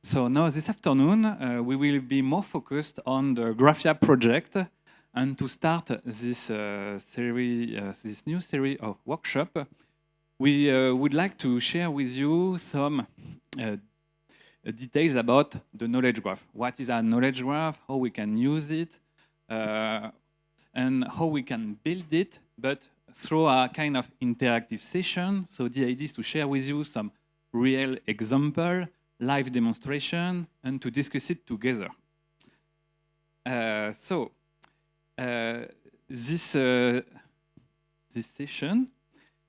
So now this afternoon, we will be more focused on the GRAPHIA project, and to start this this new series of workshop, we would like to share with you some details about the knowledge graph. What is a knowledge graph? How we can use it, and how we can build it, but through a kind of interactive session. So the idea is to share with you some real example, live demonstration, and to discuss it together. This session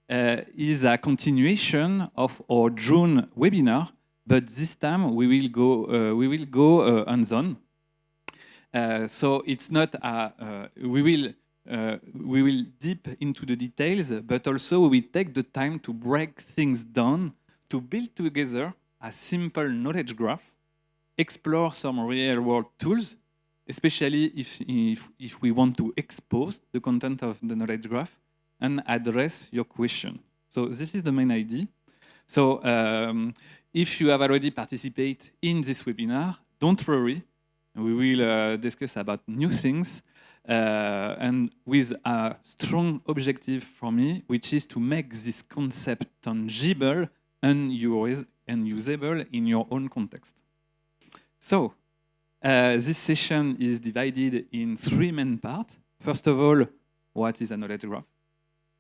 is a continuation of our June webinar, but this time we will go hands-on. So it's not we will deep into the details, but also we take the time to break things down, to build together a simple knowledge graph, explore some real-world tools, especially if we want to expose the content of the knowledge graph and address your question. So this is the main idea. So if you have already participated in this webinar, don't worry. We will discuss about new things and with a strong objective for me, which is to make this concept tangible and usable in your own context. So this session is divided in 3 main parts. First of all, what is a knowledge graph?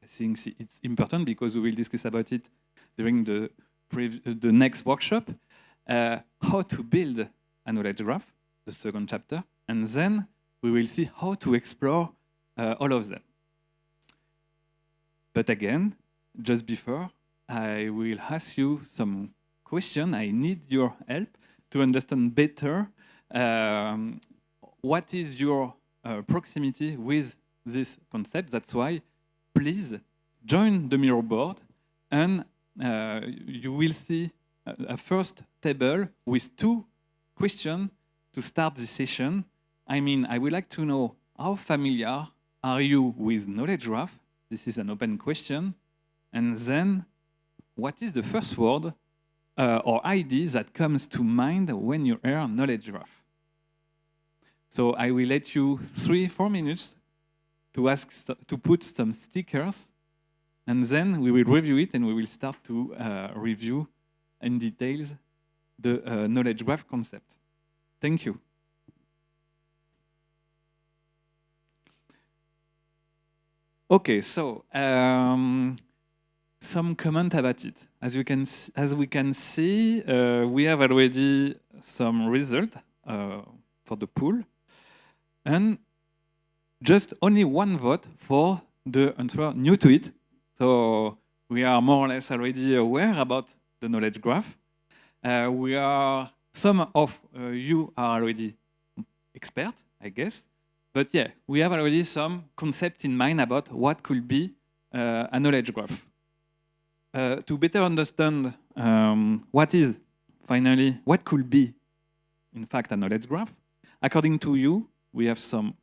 I think it's important because we will discuss about it during the next workshop. How to build a knowledge graph, the second chapter, and then we will see how to explore all of them. But again, just before, I will ask you some questions. I need your help to understand better what is your proximity with this concept. That's why, please join the mirror board, and you will see a first table with 2 questions to start this session. I mean, I would like to know how familiar are you with knowledge graph? This is an open question. And then, what is the first word or idea that comes to mind when you hear knowledge graph? So I will let you 3-4 minutes to put some stickers, and then we will review it and we will start to review in details the knowledge graph concept. Thank you. Okay, so some comment about it. As we can see, we have already some result for the poll, and just only 1 vote for the answer new to it. So we are more or less already aware about the knowledge graph. Some of you are already expert, I guess. But yeah, we have already some concept in mind about what could be a knowledge graph. To better understand what could be, in fact, a knowledge graph, according to you, we have some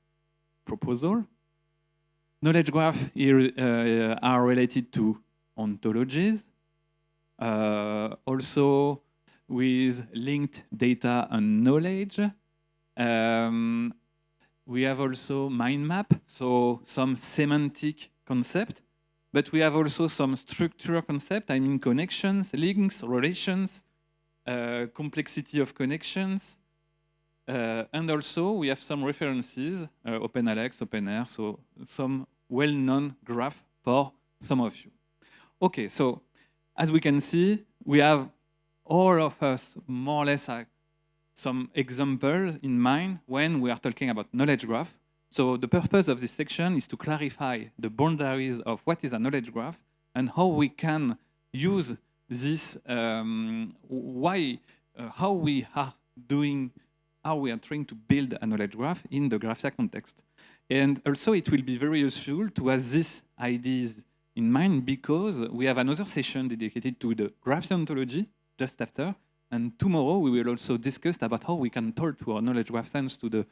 proposal. Knowledge graphs are related to ontologies, also with linked data and knowledge. We have also mind map, so some semantic concept, but we have also some structure concept, I mean connections, links, relations, complexity of connections, and also we have some references, OpenAlex, OpenAir, so some well-known graph for some of you. Okay, so as we can see, we have all of us more or less some example in mind when we are talking about knowledge graph. So the purpose of this section is to clarify the boundaries of what is a knowledge graph and how we can use this, how we are trying to build a knowledge graph in the GRAPHIA context. And also it will be very useful to have these ideas in mind because we have another session dedicated to the GRAPHIA ontology just after. And tomorrow we will also discuss about how we can talk to our knowledge graph thanks to the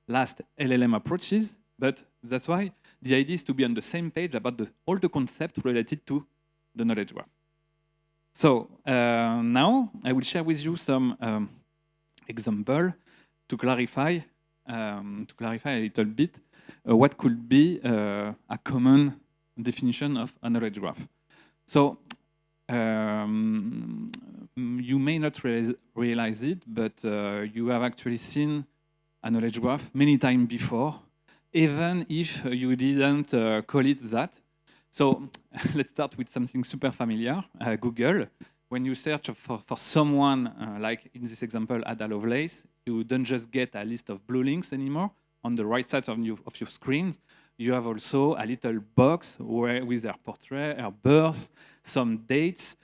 last LLM approaches. But that's why the idea is to be on the same page about all the concepts related to the knowledge graph. So now I will share with you some example to clarify a little bit what could be a common definition of a knowledge graph. So you may not realize it, but you have actually seen a knowledge graph many times before, even if you didn't call it that. So let's start with something super familiar, Google. When you search for someone, like in this example, Ada Lovelace, you don't just get a list of blue links anymore. On the right side of your screen, you have also a little box with their portrait, her birth, some dates,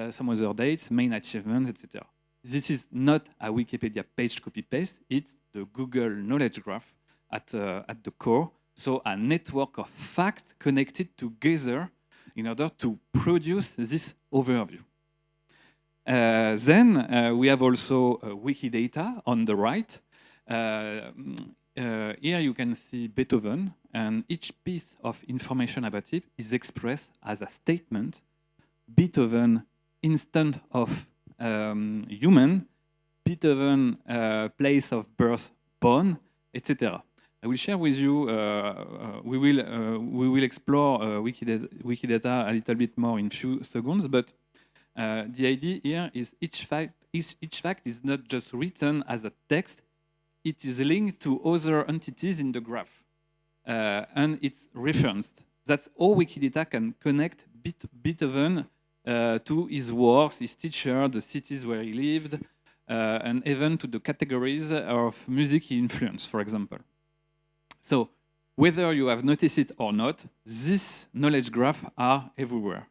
some other dates, main achievements, etc. This is not a Wikipedia page copy-paste, it's the Google Knowledge Graph at the core. So a network of facts connected together in order to produce this overview. Then we have also Wikidata on the right. Here you can see Beethoven, and each piece of information about it is expressed as a statement. Beethoven, instant of human, Beethoven, place of birth, born, etc. I will share with you. We will explore Wikidata a little bit more in a few seconds, but the idea here is each fact is not just written as a text, it is linked to other entities in the graph, and it's referenced. That's how Wikidata can connect Beethoven to his works, his teacher, the cities where he lived, and even to the categories of music he influenced, for example. So whether you have noticed it or not, these knowledge graphs are everywhere.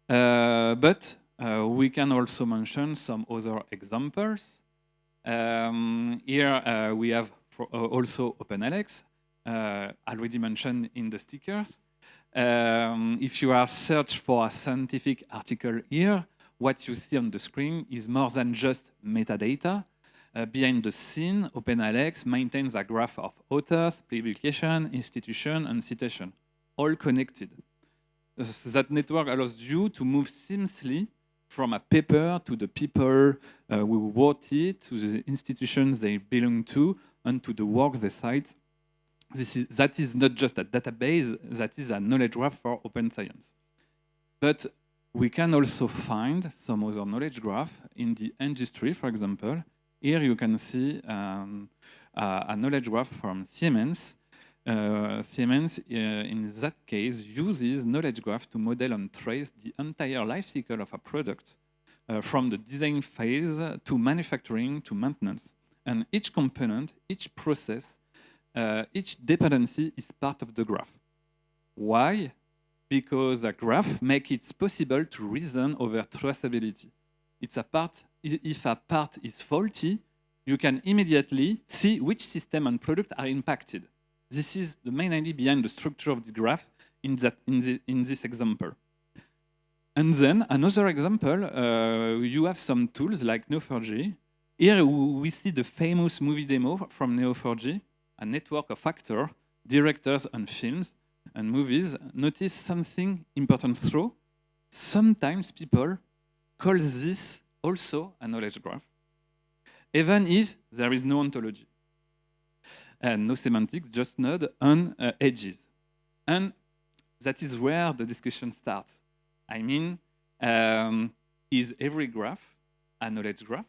But we can also mention some other examples. Here we have also OpenLX, already mentioned in the stickers. If you are searching for a scientific article here, what you see on the screen is more than just metadata. Behind the scene, OpenLX maintains a graph of authors, publication, institution, and citation, all connected. That network allows you to move seamlessly from a paper to the people who wrote it, to the institutions they belong to, and to the work they cite. That is not just a database, that is a knowledge graph for open science. But we can also find some other knowledge graph in the industry, for example. Here you can see a knowledge graph from Siemens. Siemens, in that case, uses knowledge graph to model and trace the entire life cycle of a product, from the design phase to manufacturing to maintenance. And each component, each process, each dependency is part of the graph. Why? Because a graph makes it possible to reason over traceability. If a part is faulty, you can immediately see which system and product are impacted. This is the main idea behind the structure of the graph in this example. And then another example, you have some tools like Neo4j. Here we see the famous movie demo from Neo4j, a network of actors, directors, and films and movies. Notice something important through. Sometimes people call this also a knowledge graph, even if there is no ontology and no semantics, just node on edges. And that is where the discussion starts. I mean, is every graph a knowledge graph?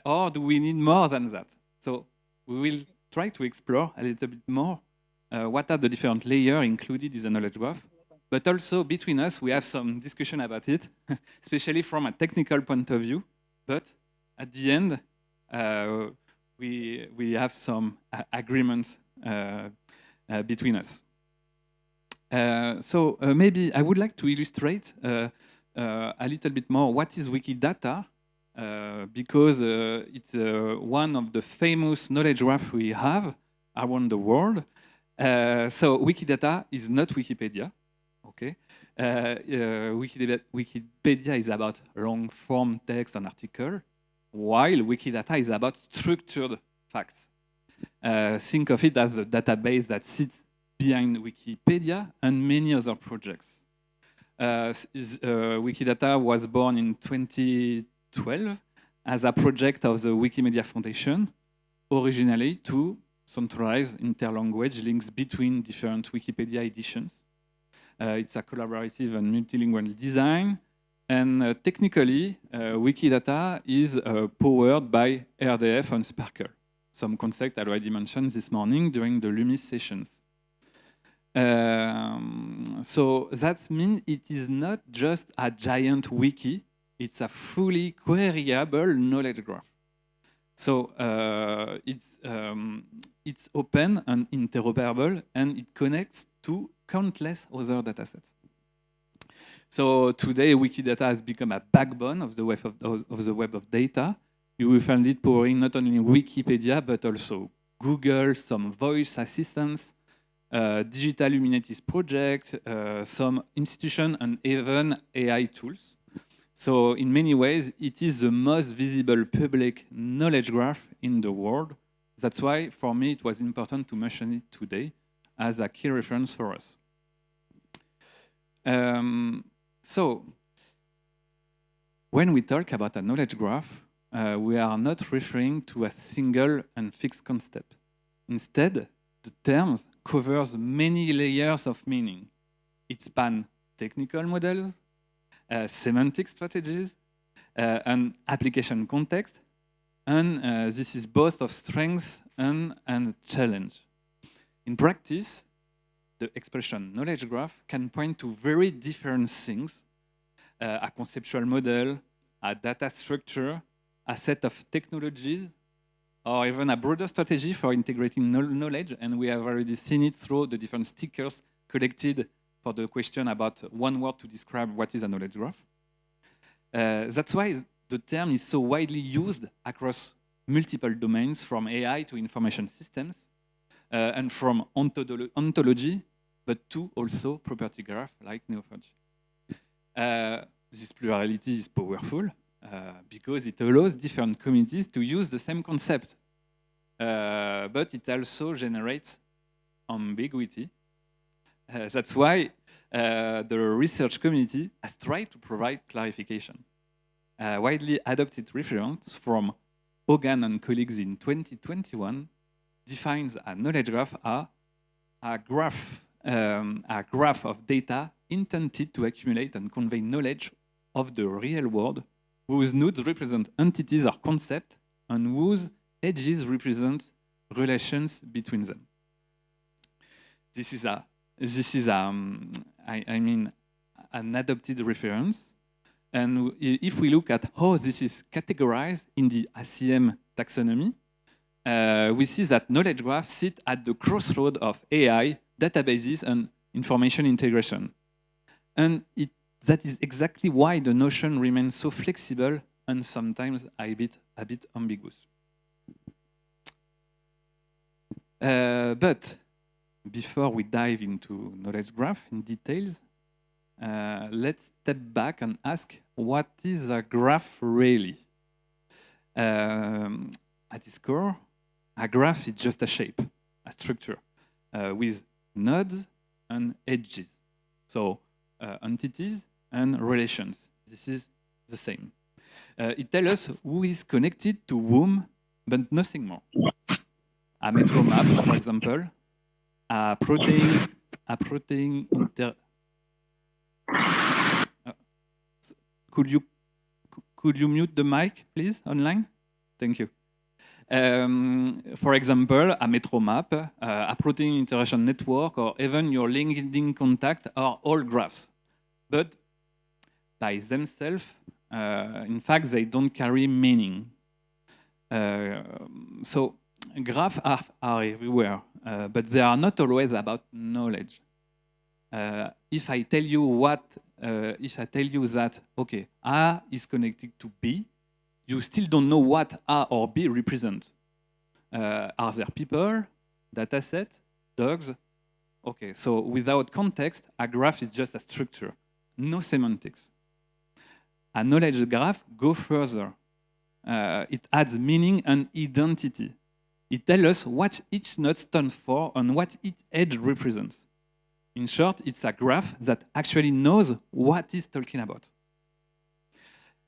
Or do we need more than that? So we will try to explore a little bit more what are the different layers included in the knowledge graph. But also between us, we have some discussion about it, especially from a technical point of view. But at the end, we have some agreements between us. So maybe I would like to illustrate a little bit more what is Wikidata, because it's one of the famous knowledge graphs we have around the world. So Wikidata is not Wikipedia. Okay, Wikipedia is about long-form text and article, while Wikidata is about structured facts. Think of it as a database that sits behind Wikipedia and many other projects. Wikidata was born in 2012 as a project of the Wikimedia Foundation, originally to centralize interlanguage links between different Wikipedia editions. It's a collaborative and multilingual design. And technically, Wikidata is powered by RDF and Sparkle, some concept I already mentioned this morning during the LUMIS sessions. So that means it is not just a giant wiki, it's a fully queryable knowledge graph. So it's open and interoperable, and it connects to countless other datasets. So today, Wikidata has become a backbone of the web of data. You will find it powering not only Wikipedia, but also Google, some voice assistants, Digital Humanities project, some institution, and even AI tools. So in many ways, it is the most visible public knowledge graph in the world. That's why, for me, it was important to mention it today as a key reference for us. So when we talk about a knowledge graph, we are not referring to a single and fixed concept. Instead, the term covers many layers of meaning. It spans technical models, semantic strategies, and application context, and this is both of strength and challenge. In practice, the expression knowledge graph can point to very different things: a conceptual model, a data structure, a set of technologies, or even a broader strategy for integrating knowledge. And we have already seen it through the different stickers collected for the question about one word to describe what is a knowledge graph. That's why the term is so widely used across multiple domains, from AI to information systems, and from ontology, but to also property graph like Neo4j. This plurality is powerful because it allows different communities to use the same concept, but it also generates ambiguity. That's why the research community has tried to provide clarification. Widely adopted reference from Hogan and colleagues in 2021 defines a knowledge graph as a graph of data intended to accumulate and convey knowledge of the real world, whose nodes represent entities or concepts, and whose edges represent relations between them. This is an adopted reference. And if we look at how this is categorized in the ACM taxonomy, we see that knowledge graphs sit at the crossroad of AI, databases, and information integration. And that is exactly why the notion remains so flexible and sometimes a bit ambiguous. But before we dive into knowledge graph in details, let's step back and ask, what is a graph really? At its core, a graph is just a shape, a structure, with nodes and edges. So entities and relations. This is the same. It tells us who is connected to whom, but nothing more. A metro map, for example, a protein Could you mute the mic, please, online? Thank you. For example, a metro map, a protein interaction network, or even your LinkedIn contact are all graphs. But by themselves, in fact, they don't carry meaning. So graphs are everywhere, but they are not always about knowledge. If I tell you that, okay, A is connected to B, you still don't know what A or B represent. Are there people, data set, dogs? Okay, so without context, a graph is just a structure, no semantics. A knowledge graph goes further. It adds meaning and identity. It tells us what each node stands for and what each edge represents. In short, it's a graph that actually knows what it's talking about.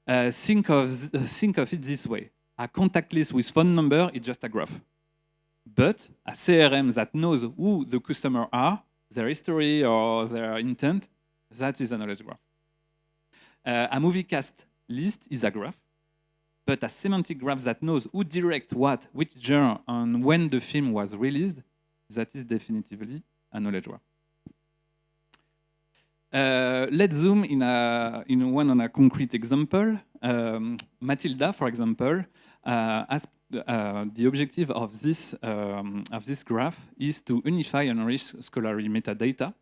think of it this way. A contact list with phone number is just a graph. But a CRM that knows who the customer are, their history or their intent, that is a knowledge graph. A movie cast list is a graph, but a semantic graph that knows who direct what, which genre, and when the film was released, that is definitively a knowledge graph. Let's zoom in on a concrete example. Matilda, for example, has the objective of this graph is to unify and enrich scholarly metadata.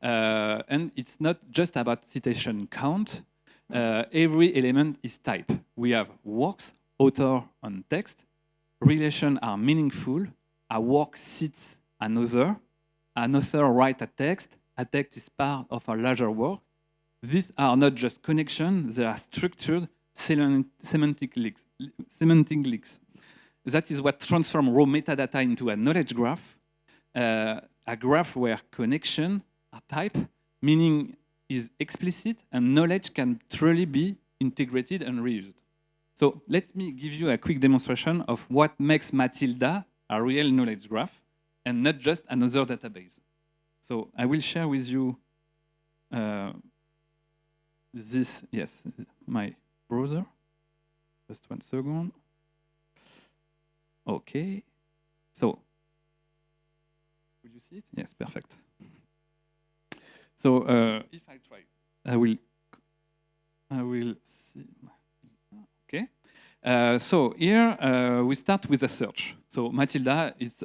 And it's not just about citation count. Every element is type. We have works, author, and text. Relations are meaningful. A work cits another. An author writes a text is part of a larger work. These are not just connections, they are structured semantic links. That is what transforms raw metadata into a knowledge graph. A graph where connection are type, meaning is explicit, and knowledge can truly be integrated and reused. So let me give you a quick demonstration of what makes Matilda a real knowledge graph and not just another database. So I will share with you my browser. Just 1 second. Okay. So, will you see it? Yes, perfect. So if I try, I will see. Okay. So here we start with a search. So Matilda is.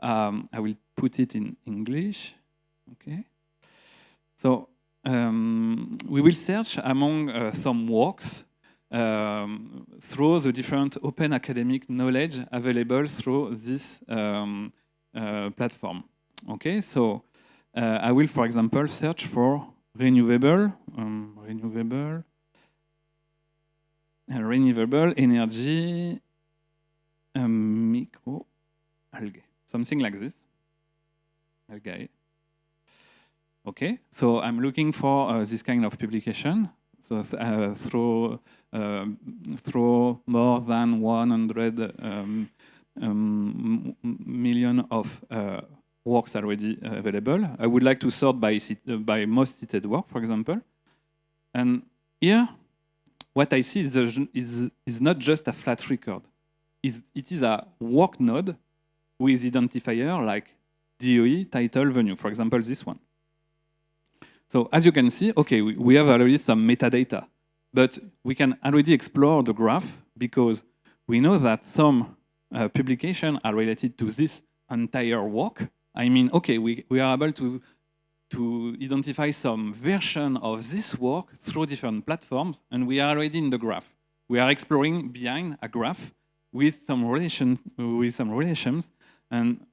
I will put it in English. Okay. So we will search among some works through the different open academic knowledge available through this platform. Okay. So I will, for example, search for renewable energy micro algae. Something like this. Algae. Okay, so I'm looking for this kind of publication. So through more than 100 million of works already available. I would like to sort by most cited work, for example. And here, what I see is not just a flat record. It is a work node with identifier like DOE, title, venue, for example, this one. So as you can see, okay, we have already some metadata, but we can already explore the graph because we know that some publications are related to this entire work. I mean, okay, we are able to identify some version of this work through different platforms, and we are already in the graph. We are exploring behind a graph with some relations. And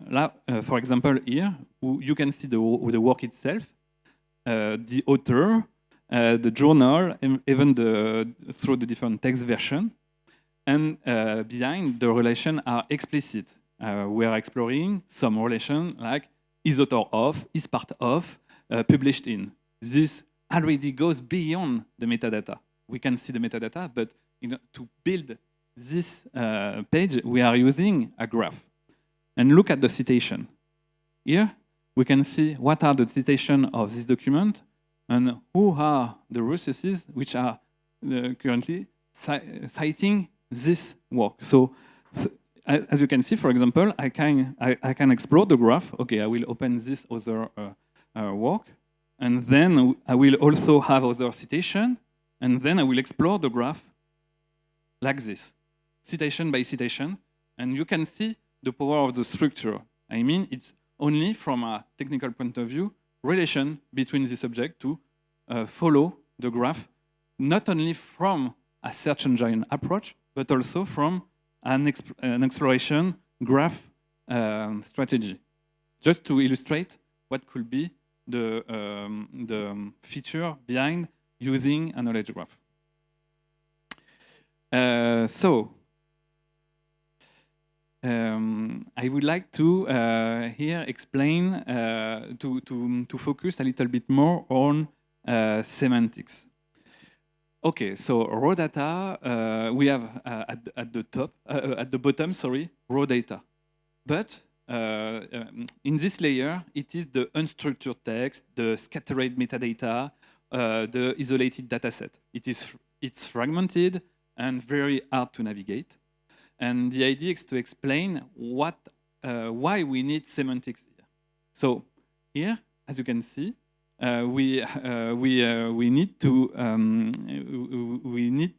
for example, here, you can see the work itself, the author, the journal, and even through the different text version. And behind, the relations are explicit. We are exploring some relation like is author of, is part of, published in. This already goes beyond the metadata. We can see the metadata, but to build this page, we are using a graph. And look at the citation. Here, we can see what are the citations of this document and who are the resources which are currently citing this work. So as you can see, for example, I can explore the graph. Okay, I will open this other work, and then I will also have other citation, and then I will explore the graph like this, citation by citation, and you can see the power of the structure. I mean, it's only from a technical point of view, relation between this object to follow the graph, not only from a search engine approach, but also from an exploration graph strategy. Just to illustrate what could be the feature behind using a knowledge graph. I would like to here explain, to focus a little bit more on semantics. Okay, so raw data, we have at the top, at the bottom, sorry, raw data. But in this layer, it is the unstructured text, the scattered metadata, the isolated dataset. It's fragmented and very hard to navigate. And the idea is to explain why we need semantics here. So here, as you can see, we need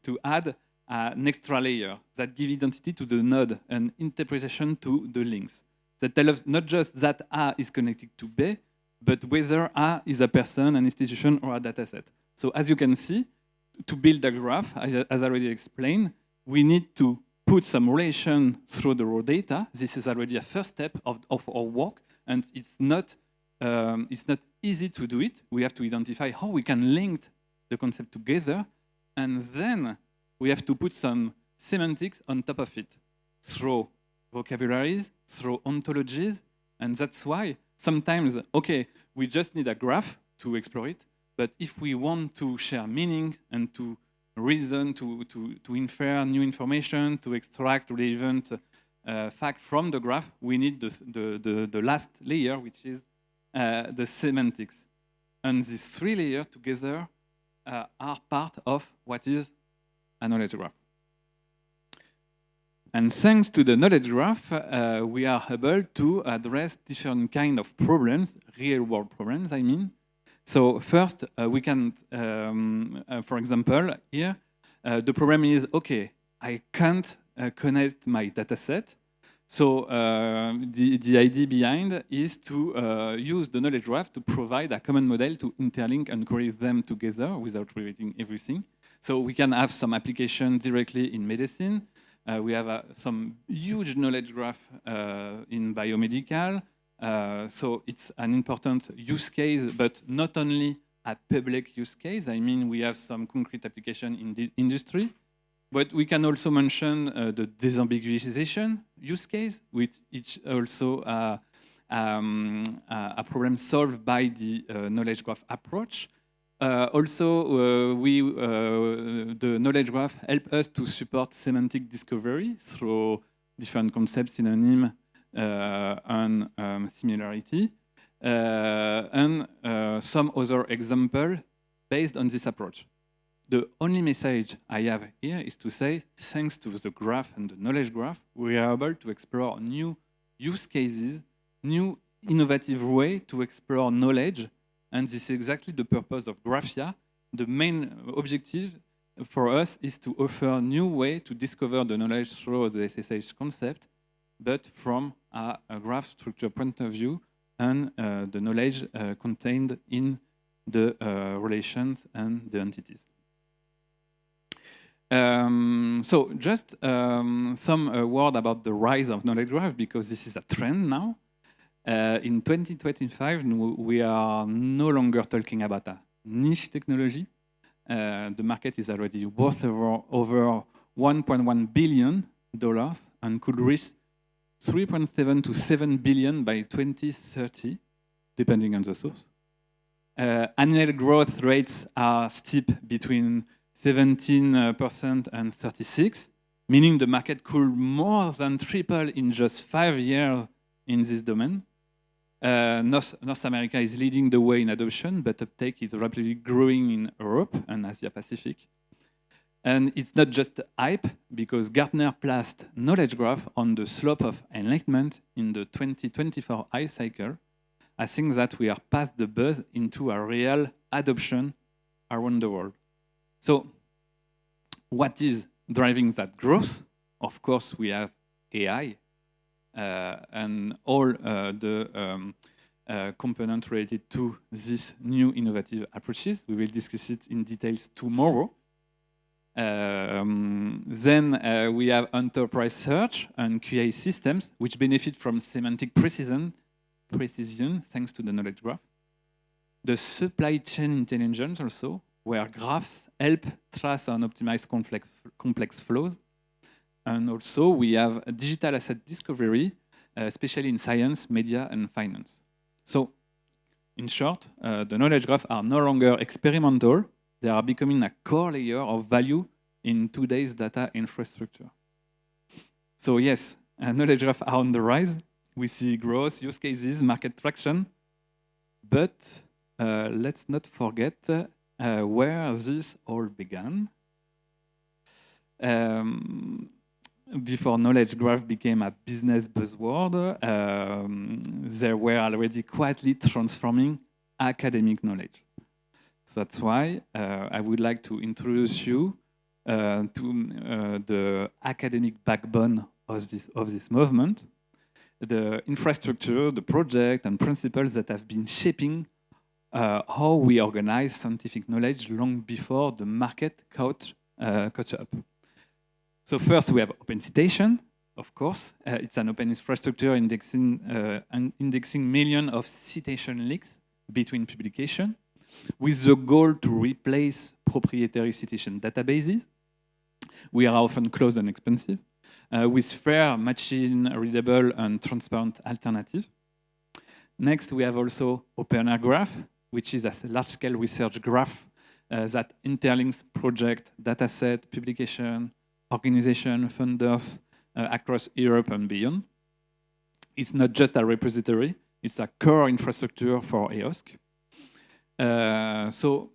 to add an extra layer that gives identity to the node and interpretation to the links. That tell us not just that A is connected to B, but whether A is a person, an institution, or a dataset. So as you can see, to build a graph, as I already explained, we need to put some relation through the raw data. This is already a first step of our work, and it's not easy to do it. We have to identify how we can link the concept together, and then we have to put some semantics on top of it through vocabularies, through ontologies, and that's why sometimes, okay, we just need a graph to explore it, but if we want to share meaning and to reason, to infer new information, to extract relevant fact from the graph, we need the last layer, which is the semantics. And these three layers together are part of what is a knowledge graph. And thanks to the knowledge graph, we are able to address different kind of problems, real-world problems, I mean. So first, we can, for example, here, the problem is, okay, I can't connect my dataset. So the idea behind is to use the knowledge graph to provide a common model to interlink and query them together without rewriting everything. So we can have some application directly in medicine. We have some huge knowledge graph in biomedical. So it's an important use case, but not only a public use case. I mean, we have some concrete application in the industry. But we can also mention the disambiguation use case, which is also a problem solved by the knowledge graph approach. Also, the knowledge graph helps us to support semantic discovery through different concepts, synonym, and similarity, and some other example based on this approach. The only message I have here is to say, thanks to the graph and the knowledge graph, we are able to explore new use cases, new innovative way to explore knowledge. And this is exactly the purpose of GRAPHIA. The main objective for us is to offer a new way to discover the knowledge through the SSH concept, but from a graph structure point of view and the knowledge contained in the relations and the entities. So just some word about the rise of knowledge graph, because this is a trend now. In 2025, we are no longer talking about a niche technology. The market is already worth over $1.1 billion and could reach 3.7 to 7 billion by 2030, depending on the source. Annual growth rates are steep between 17% and 36%, meaning the market could more than triple in just 5 years in this domain. North America is leading the way in adoption, but uptake is rapidly growing in Europe and Asia Pacific. And it's not just hype, because Gartner placed knowledge graph on the slope of enlightenment in the 2024 hype cycle. I think that we are past the buzz into a real adoption around the world. So what is driving that growth? Of course, we have AI and all the components related to these new innovative approaches. We will discuss it in details tomorrow. Then we have enterprise search and QA systems, which benefit from semantic precision thanks to the knowledge graph. The supply chain intelligence also, where graphs help trace and optimize complex flows. And also we have a digital asset discovery, especially in science, media, and finance. So in short, the knowledge graphs are no longer experimental. They are becoming a core layer of value in today's data infrastructure. So yes, knowledge graphs are on the rise. We see growth, use cases, market traction, but let's not forget where this all began. Before knowledge graph became a business buzzword, they were already quietly transforming academic knowledge. So that's why I would like to introduce you to the academic backbone of this movement, the infrastructure, the project, and principles that have been shaping how we organize scientific knowledge long before the market caught up. So first, we have open citation, of course. It's an open infrastructure indexing millions of citation links between publications, with the goal to replace proprietary citation databases. We are often closed and expensive, with fair, machine-readable, and transparent alternatives. Next, we have also OpenAir Graph, which is a large-scale research graph that interlinks project, dataset, publication, organization, funders across Europe and beyond. It's not just a repository, it's a core infrastructure for EOSC. So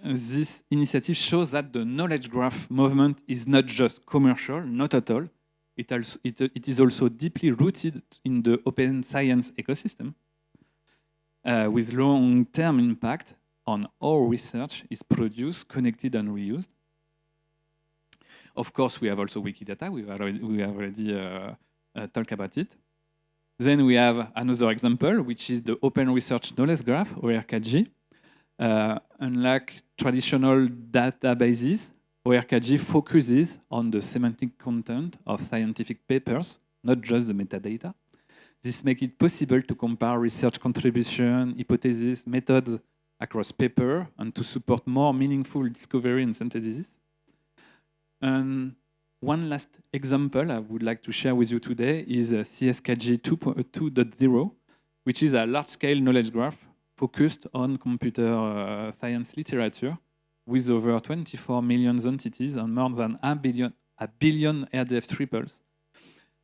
this initiative shows that the knowledge graph movement is not just commercial, not at all. It is also deeply rooted in the open science ecosystem, with long-term impact on how research is produced, connected, and reused. Of course, we have also Wikidata. We already talked about it. Then we have another example, which is the Open Research Knowledge Graph, ORKG. Unlike traditional databases, ORKG focuses on the semantic content of scientific papers, not just the metadata. This makes it possible to compare research contribution, hypotheses, methods across papers, and to support more meaningful discovery and synthesis. And one last example I would like to share with you today is CSKG 2.0, which is a large-scale knowledge graph focused on computer science literature with over 24 million entities and more than a billion RDF triples.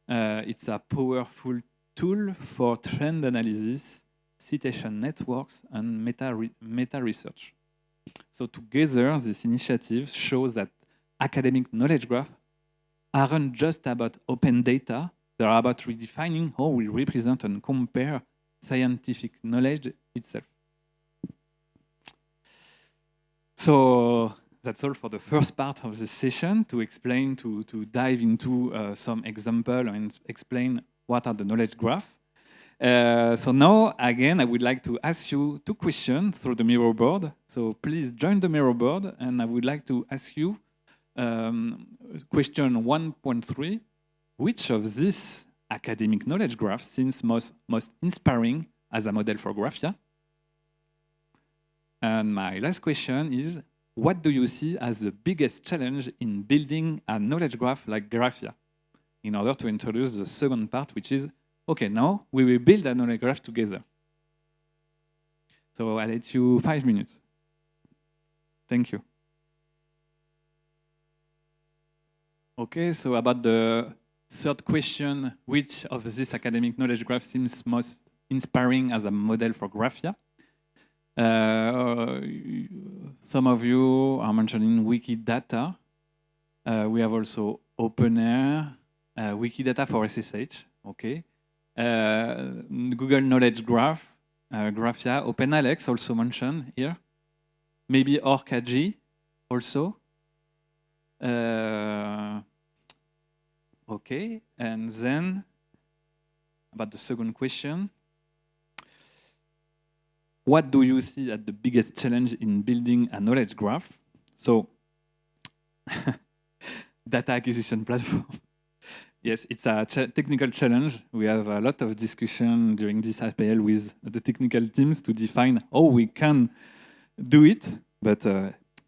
It's a powerful tool for trend analysis, citation networks, and meta research. So together, this initiative shows that academic knowledge graphs aren't just about open data, they're about redefining how we represent and compare scientific knowledge itself. So that's all for the first part of this session, to explain, to dive into some example and explain what are the knowledge graphs. So now, again, I would like to ask you 2 questions through the Miro board. So please join the Miro board, and I would like to ask you question 1.3, which of these academic knowledge graphs seems most inspiring as a model for GRAPHIA? And my last question is, what do you see as the biggest challenge in building a knowledge graph like GRAPHIA? In order to introduce the second part, which is, okay, now we will build a knowledge graph together. So I'll let you 5 minutes. Thank you. Okay, so about the third question, which of this academic knowledge graph seems most inspiring as a model for GRAPHIA? Some of you are mentioning Wikidata. We have also OpenAir, Wikidata for SSH, okay. Google Knowledge Graph, GRAPHIA, OpenAlex also mentioned here. Maybe ORKG also. Okay, and then about the second question. What do you see as the biggest challenge in building a knowledge graph? So, data acquisition platform. Yes, it's a technical challenge. We have a lot of discussion during this IPL with the technical teams to define how we can do it. But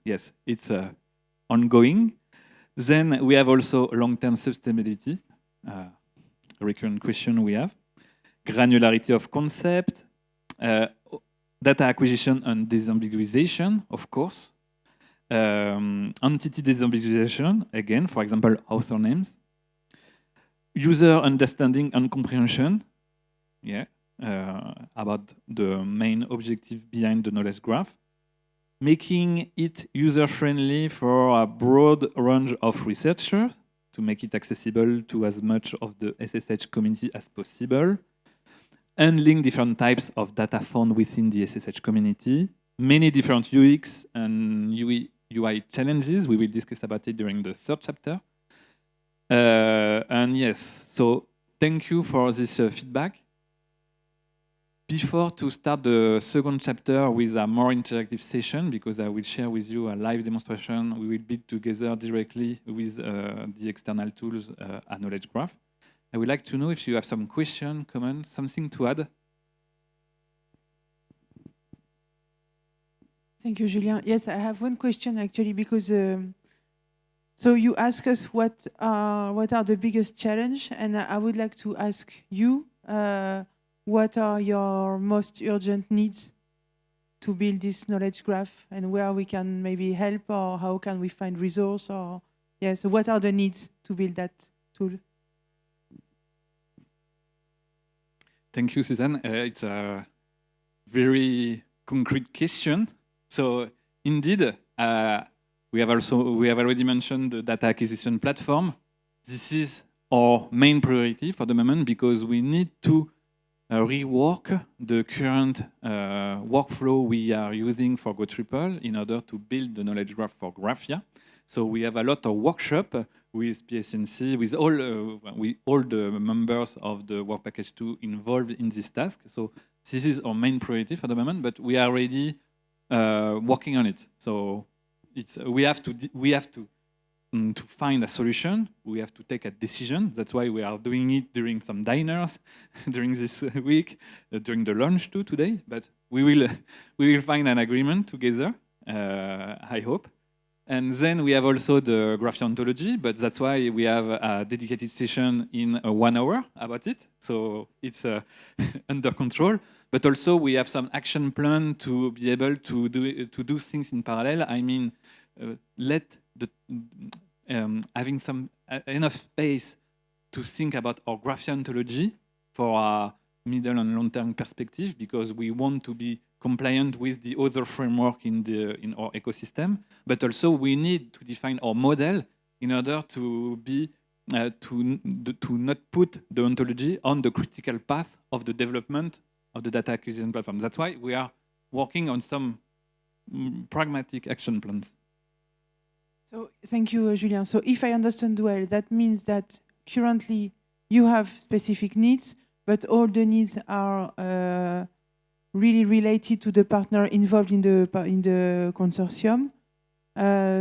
yes, it's ongoing. Then we have also long-term sustainability, a recurrent question we have. Granularity of concept, data acquisition and disambiguation, of course. entity disambiguation, again, for example, author names, user understanding and comprehension, yeah, about the main objective behind the knowledge graph, making it user-friendly for a broad range of researchers to make it accessible to as much of the SSH community as possible, handling different types of data found within the SSH community, many different UX and UI challenges. We will discuss about it during the third chapter. And yes, so thank you for this feedback. Before to start the second chapter with a more interactive session, because I will share with you a live demonstration, we will build together directly with the external tools a knowledge graph. I would like to know if you have some question, comment, something to add. Thank you, Julien. Yes, I have one question actually, because so you ask us what are the biggest challenge, and I would like to ask you what are your most urgent needs to build this knowledge graph, and where we can maybe help, or how can we find resource, or yeah, so what are the needs to build that tool? Thank you, Suzanne. It's a very concrete question. So indeed, we have already mentioned the data acquisition platform. This is our main priority for the moment, because we need to rework the current workflow we are using for GoTriple in order to build the knowledge graph for GRAPHIA. So we have a lot of workshop with PSNC, with all the members of the Work Package 2 involved in this task. So this is our main priority for the moment, but we are already working on it. So we have to find a solution. We have to take a decision. That's why we are doing it during some diners during this week, during the lunch too today. But we will find an agreement together, I hope. And then we have also the GRAPHIA ontology, but that's why we have a dedicated session in 1 hour about it. So it's under control. But also we have some action plan to be able to do things in parallel. I mean, having some enough space to think about our GRAPHIA ontology for a middle and long-term perspective, because we want to be compliant with the other framework in our ecosystem, but also we need to define our model in order to be to not put the ontology on the critical path of the development of the data acquisition platform. That's why we are working on some pragmatic action plans. So thank you, Julien. So if I understand well, that means that currently you have specific needs, but all the needs are really related to the partner involved in the consortium.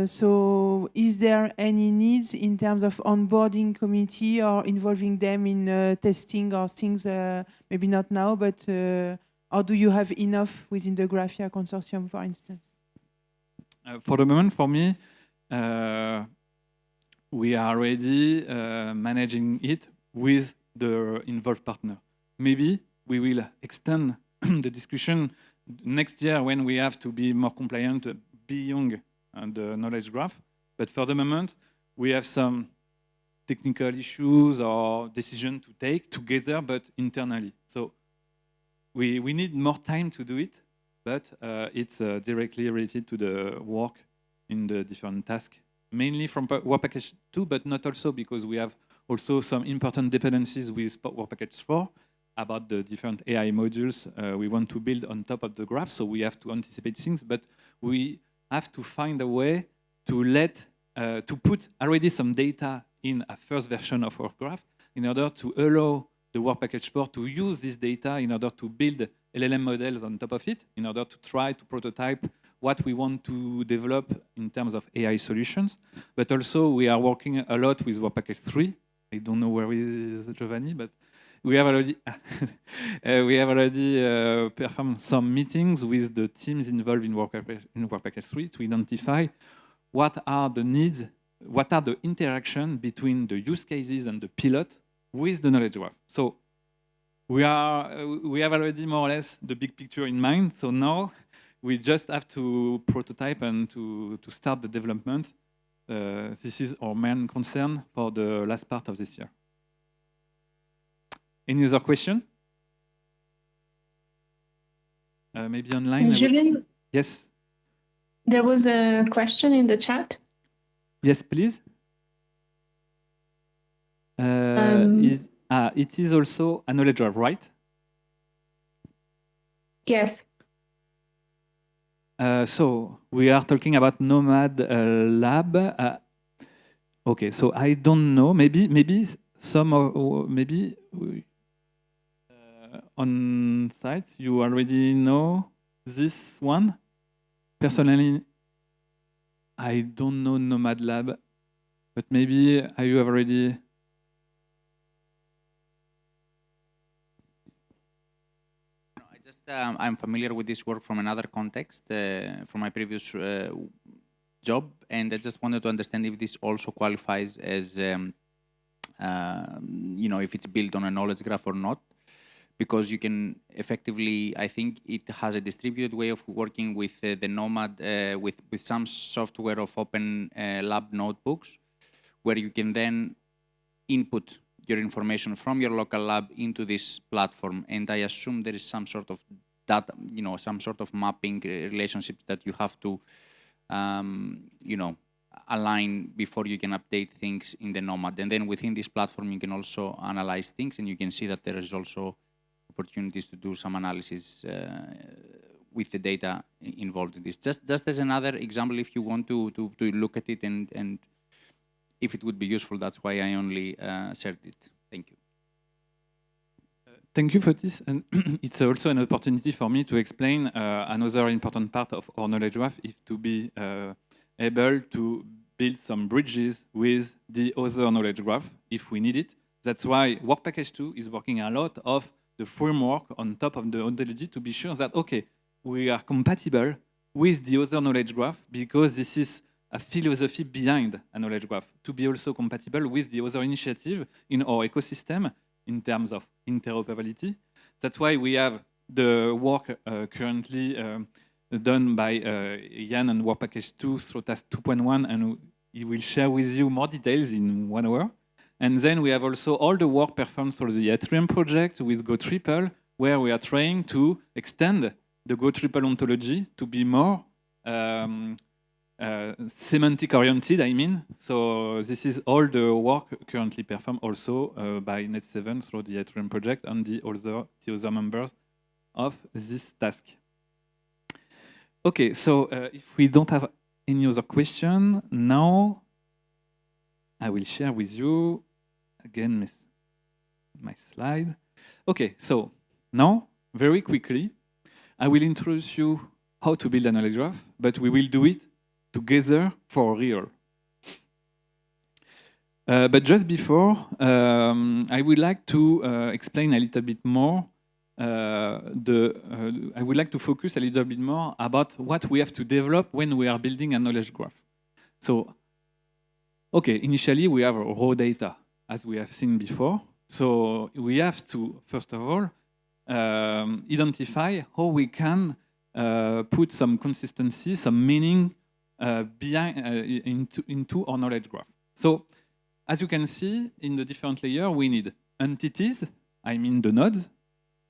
So is there any needs in terms of onboarding community or involving them in testing or things, maybe not now, but or do you have enough within the GRAPHIA consortium, for instance? For the moment, for me, we are already managing it with the involved partner. Maybe we will extend the discussion next year when we have to be more compliant beyond the knowledge graph. But for the moment, we have some technical issues or decision to take together, but internally. So we need more time to do it, but it's directly related to the work in the different tasks, mainly from Work Package 2, but not also, because we have also some important dependencies with Work Package 4 about the different AI modules we want to build on top of the graph. So we have to anticipate things, but we have to find a way to to put already some data in a first version of our graph in order to allow the Work Package 4 to use this data in order to build LLM models on top of it, in order to try to prototype what we want to develop in terms of AI solutions. But also we are working a lot with Work Package 3. I don't know where is Giovanni, but we have already performed some meetings with the teams involved in Work Package 3 to identify what are the needs, what are the interaction between the use cases and the pilot with the knowledge graph. So we have already more or less the big picture in mind. So now We just have to prototype and to start the development. This is our main concern for the last part of this year. Any other question? Maybe online? Julien? Yes? There was a question in the chat. Yes, please. It is also a knowledge graph, right? Yes. So we are talking about Nomad Lab. Okay, so I don't know. Maybe some maybe on site you already know this one. Personally, I don't know Nomad Lab, but maybe you have already. I'm familiar with this work from another context, from my previous job, and I just wanted to understand if this also qualifies as, you know, if it's built on a knowledge graph or not, because you can effectively, I think it has a distributed way of working with the Nomad, with some software of open lab notebooks, where you can then input your information from your local lab into this platform, and I assume there is some sort of data, you know, some sort of mapping relationships that you have to, you know, align before you can update things in the Nomad. And then within this platform, you can also analyze things, and you can see that there is also opportunities to do some analysis with the data involved in this. Just as another example, if you want to look at it and if it would be useful, that's why I only shared it. Thank you. Thank you for this. And it's also an opportunity for me to explain another important part of our knowledge graph is to be able to build some bridges with the other knowledge graph if we need it. That's why Work Package 2 is working a lot of the framework on top of the ontology to be sure that, okay, we are compatible with the other knowledge graph, because this is a philosophy behind a knowledge graph, to be also compatible with the other initiative in our ecosystem in terms of interoperability. That's why we have the work currently done by Jan and Work Package 2 through task 2.1, and he will share with you more details in 1 hour. And then we have also all the work performed through the Atrium project with Go Triple, where we are trying to extend the Go Triple ontology to be more semantic oriented, I mean. So this is all the work currently performed also by Net7 through the Atrium project and the other members of this task. Okay, so if we don't have any other question, now I will share with you again my slide. Okay, so now, very quickly, I will introduce you how to build a knowledge graph, but we will do it together for real. But just before, I would like to explain a little bit more. I would like to focus a little bit more about what we have to develop when we are building a knowledge graph. So, okay, initially we have raw data, as we have seen before. So we have to, first of all, identify how we can put some consistency, some meaning into our knowledge graph. So, as you can see, in the different layers, we need entities, I mean the nodes.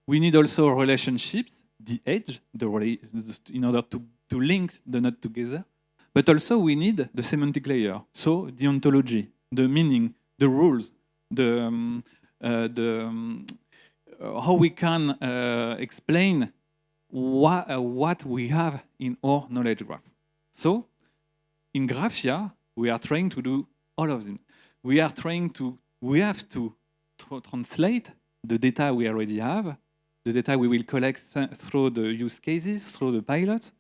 We need also relationships, the edge, in order to link the node together. But also we need the semantic layer, so the ontology, the meaning, the rules, how we can explain what we have in our knowledge graph. So, in GRAPHIA, we are trying to do all of them. We have to translate the data we already have, the data we will collect through the use cases, through the pilots,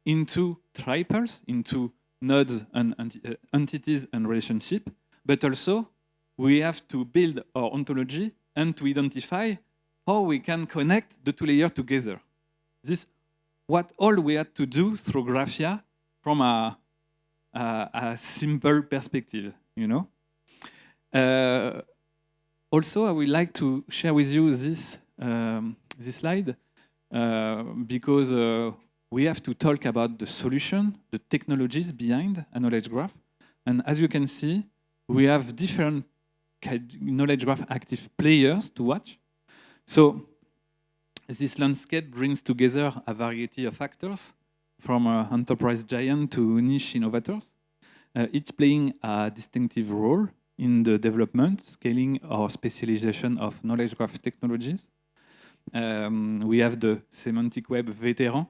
into triples, into nodes and entities and relationships. But also, we have to build our ontology and to identify how we can connect the two layers together. This is what all we had to do through GRAPHIA from a simple perspective, you know. Also, I would like to share with you this slide because we have to talk about the solution, the technologies behind a knowledge graph. And as you can see, we have different knowledge graph active players to watch. So this landscape brings together a variety of actors, from enterprise giant to niche innovators, each playing a distinctive role in the development, scaling, or specialization of knowledge graph technologies. We have the semantic web veteran,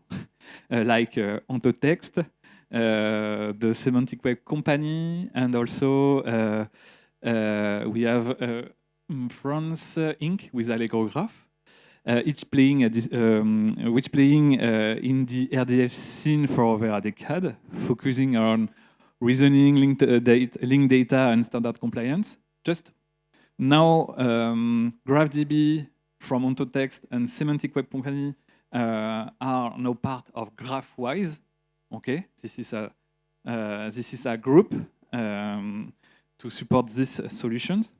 like Ontotext, the semantic web company, and also we have France Inc. with Allegro Graph. Each playing which playing in the RDF scene for over a decade, focusing on reasoning, linked data, and standard compliance. Just now, GraphDB from Ontotext and Semantic Web Company are now part of GraphWise. Okay, this is a group to support these solutions.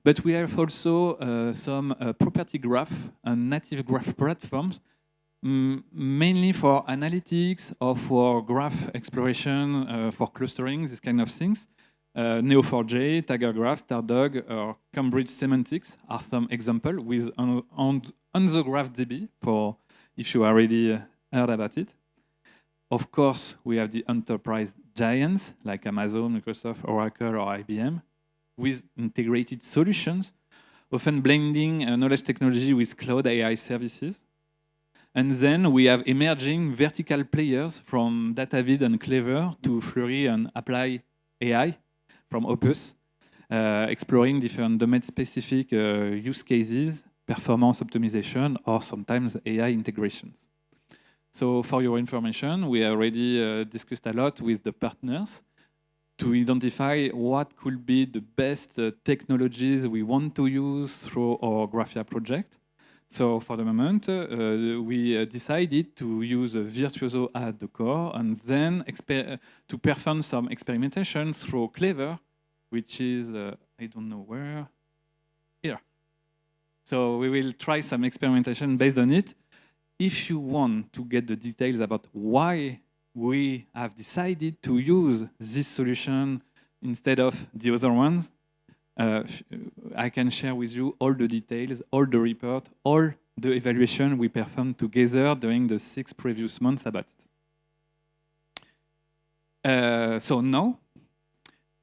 But we have also some property graph and native graph platforms, mainly for analytics or for graph exploration, for clustering, these kind of things. Neo4j, Tiger Graph, Stardog, or Cambridge Semantics are some examples with on the GraphDB, for if you already heard about it. Of course, we have the enterprise giants like Amazon, Microsoft, Oracle, or IBM, with integrated solutions, often blending knowledge technology with cloud AI services. And then we have emerging vertical players from DataVid and Clever to Flurry and Apply AI from Opus, exploring different domain-specific use cases, performance optimization, or sometimes AI integrations. So for your information, we already discussed a lot with the partners to identify what could be the best technologies we want to use through our GRAPHIA project. So for the moment, we decided to use Virtuoso at the core and then to perform some experimentation through Clever, which is, I don't know where, here. So we will try some experimentation based on it. If you want to get the details about why we have decided to use this solution instead of the other ones, I can share with you all the details, all the report, all the evaluation we performed together during the 6 previous months about it. So now,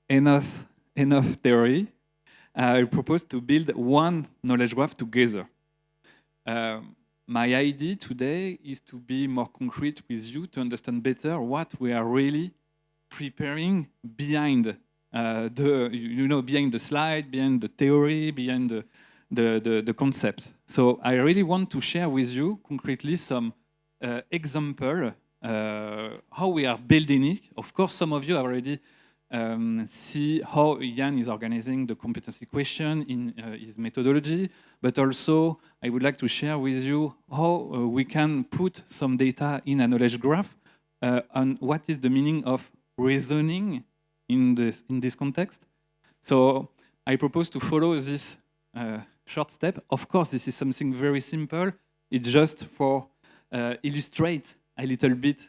enough theory. I propose to build one knowledge graph together. My idea today is to be more concrete with you to understand better what we are really preparing behind behind the slide, behind the theory, behind the concept. So I really want to share with you concretely some example how we are building it. Of course, some of you already see how Jan is organizing the competency question in his methodology, but also I would like to share with you how we can put some data in a knowledge graph and what is the meaning of reasoning in this context. So I propose to follow this short step. Of course, this is something very simple. It's just for illustrate a little bit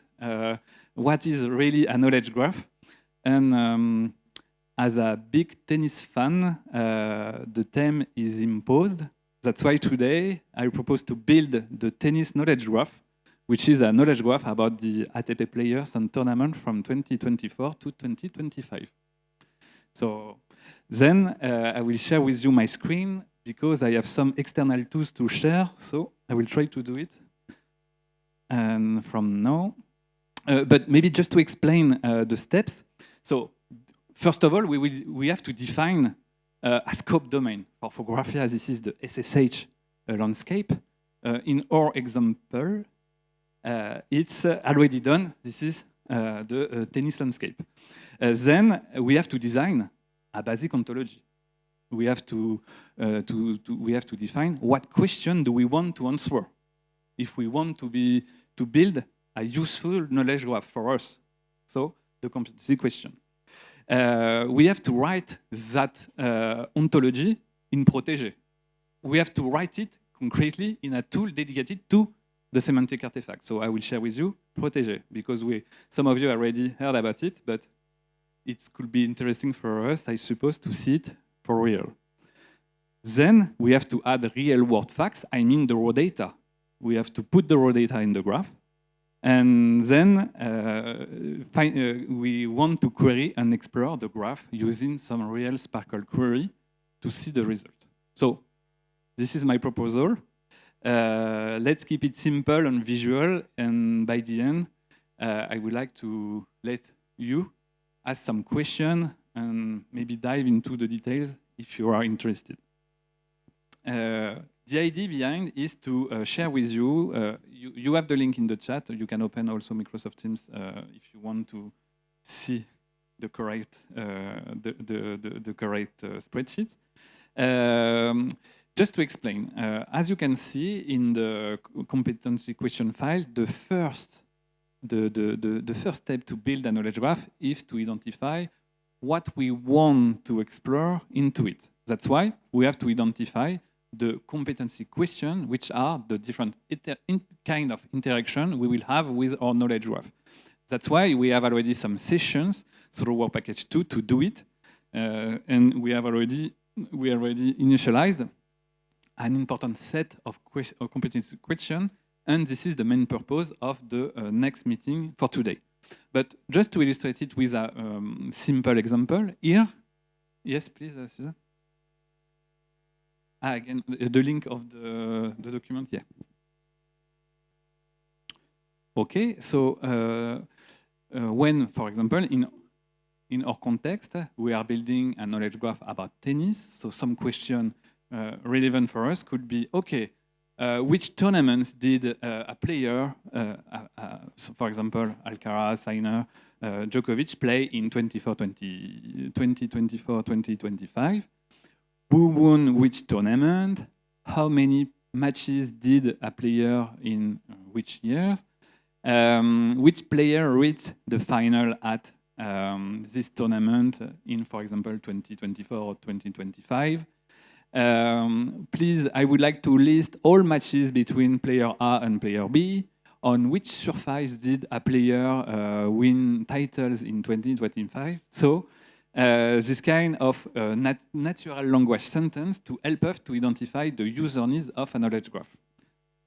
what is really a knowledge graph. And as a big tennis fan, the theme is imposed. That's why today I propose to build the tennis knowledge graph, which is a knowledge graph about the ATP players and tournament from 2024 to 2025. So then I will share with you my screen because I have some external tools to share. So I will try to do it. And from now, but maybe just to explain the steps. So first of all, we have to define a scope domain. For GRAPHIA, this is the SSH landscape. In our example, it's already done. This is the tennis landscape. Then we have to design a basic ontology. We have to define what question do we want to answer if we want to build a useful knowledge graph for us. So the competency question. We have to write that ontology in Protégé. We have to write it concretely in a tool dedicated to the semantic artifact. So I will share with you protégé, because some of you already heard about it, but it could be interesting for us, I suppose, to see it for real. Then we have to add real-world facts, I mean the raw data. We have to put the raw data in the graph. And then we want to query and explore the graph using some real Sparkle query to see the result. So this is my proposal. Let's keep it simple and visual. And by the end, I would like to let you ask some questions and maybe dive into the details if you are interested. The idea behind is to share with you, you have the link in the chat. You can open also Microsoft Teams if you want to see the correct, the correct spreadsheet. Just to explain, as you can see in the competency question file, the first step to build a knowledge graph is to identify what we want to explore into it. That's why we have to identify the competency question, which are the different kind of interaction we will have with our knowledge graph. That's why we have already some sessions through Work Package 2 to do it, and we already initialized an important set of competency questions, and this is the main purpose of the next meeting for today. But just to illustrate it with a simple example here, yes, please, Susan. Again, the link of the document, yeah. Okay, so when, for example, in our context, we are building a knowledge graph about tennis, so some question relevant for us could be, okay, which tournaments did a player, so for example, Alcaraz, Sinner, Djokovic play in 2024-2025? Who won which tournament? How many matches did a player in which year? Which player reached the final at this tournament in, for example, 2024 or 2025? Please, I would like to list all matches between player A and player B. On which surface did a player win titles in 2025? So this kind of natural language sentence to help us to identify the user needs of a knowledge graph.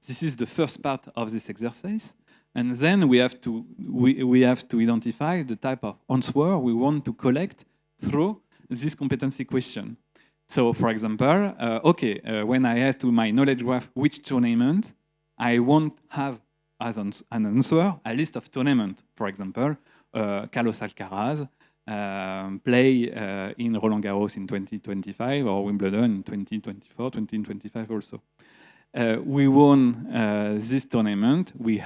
This is the first part of this exercise. And then we have to identify the type of answer we want to collect through this competency question. So for example, when I ask to my knowledge graph which tournament, I won't have as an answer a list of tournaments. For example, Carlos Alcaraz play in Roland Garros in 2025 or Wimbledon in 2024, 2025 also. We won this tournament. We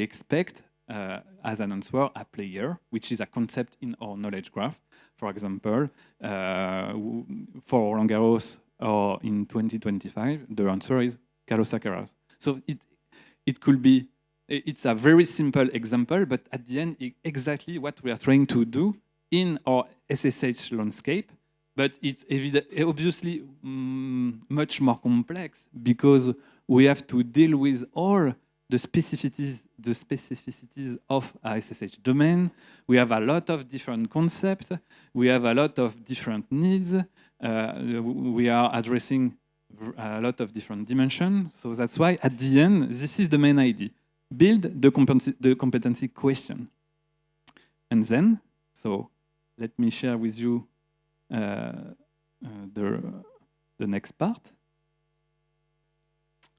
expect as an answer a player, which is a concept in our knowledge graph. For example, for Roland Garros or in 2025, the answer is Carlos Alcaraz. So it could be, it's a very simple example, but at the end, exactly what we are trying to do in our SSH landscape. But it's obviously much more complex because we have to deal with all the specificities of a SSH domain. We have a lot of different concepts. We have a lot of different needs. We are addressing a lot of different dimensions. So that's why, at the end, this is the main idea. Build the competency question. And then, so let me share with you the next part.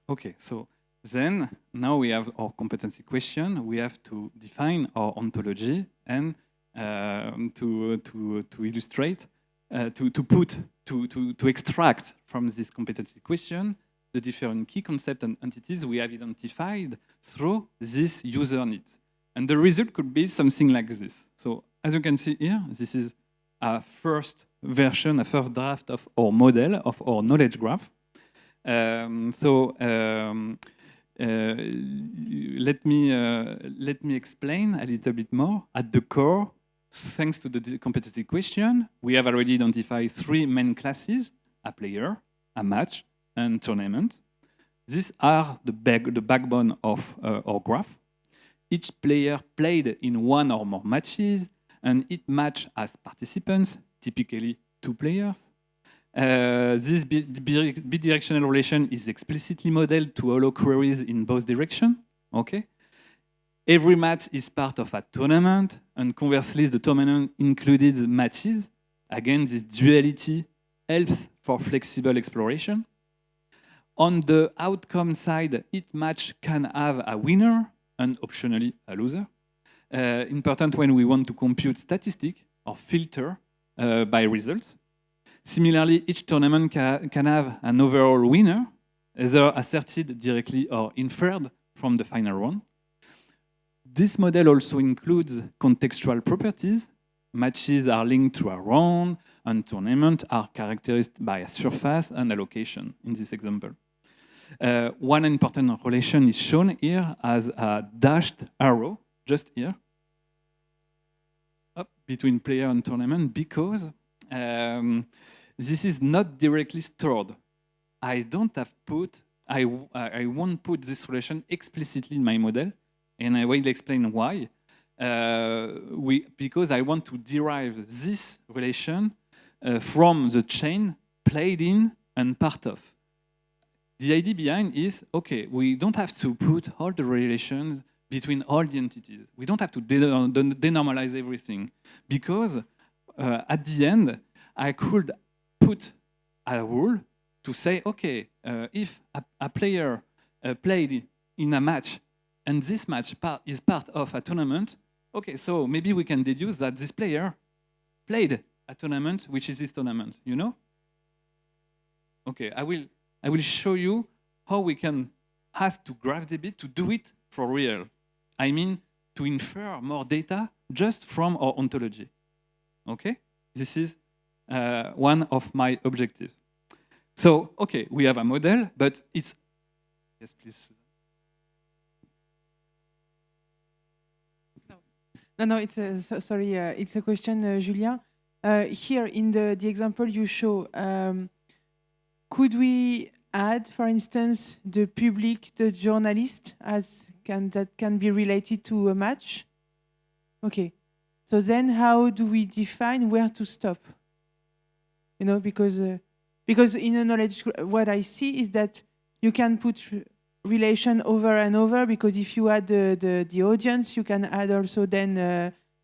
Okay, so then now we have our competency question. We have to define our ontology and to illustrate, to extract from this competency question the different key concepts and entities we have identified through this user needs. And the result could be something like this. So as you can see here, this is a first version, a first draft of our model, of our knowledge graph. Let me explain a little bit more. At the core, thanks to the competency question, we have already identified three main classes: a player, a match, and tournament. These are the backbone of our graph. each player played in one or more matches, and each match has participants, typically 2 players. This bidirectional relation is explicitly modeled to allow queries in both directions. Okay? Every match is part of a tournament, and conversely, the tournament included matches. Again, this duality helps for flexible exploration. On the outcome side, each match can have a winner and optionally a loser. Important when we want to compute statistics or filter by results. Similarly, each tournament can have an overall winner, either asserted directly or inferred from the final round. This model also includes contextual properties. Matches are linked to a round, and tournaments are characterized by a surface and a location in this example. One important relation is shown here as a dashed arrow, just here, up between player and tournament, because this is not directly stored. I won't put this relation explicitly in my model, and I will explain why. Because I want to derive this relation from the chain played in and part of. The idea behind is, okay, we don't have to put all the relations between all the entities. We don't have to denormalize everything, because at the end, I could put a rule to say, okay, if a player played in a match and this match is part of a tournament, okay, so maybe we can deduce that this player played a tournament, which is this tournament, you know? Okay, I will show you how we can ask to GraphDB to do it for real. I mean, to infer more data just from our ontology. Okay? This is one of my objectives. So, okay, we have a model, but it's... Yes, please. No, it's sorry, it's a question, Julien. Here in the example you show, could we add, for instance, the public, the journalist, that can be related to a match? Okay. So then, how do we define where to stop? You know, because in a knowledge, what I see is that you can put relation over and over, because if you add the audience, you can add also then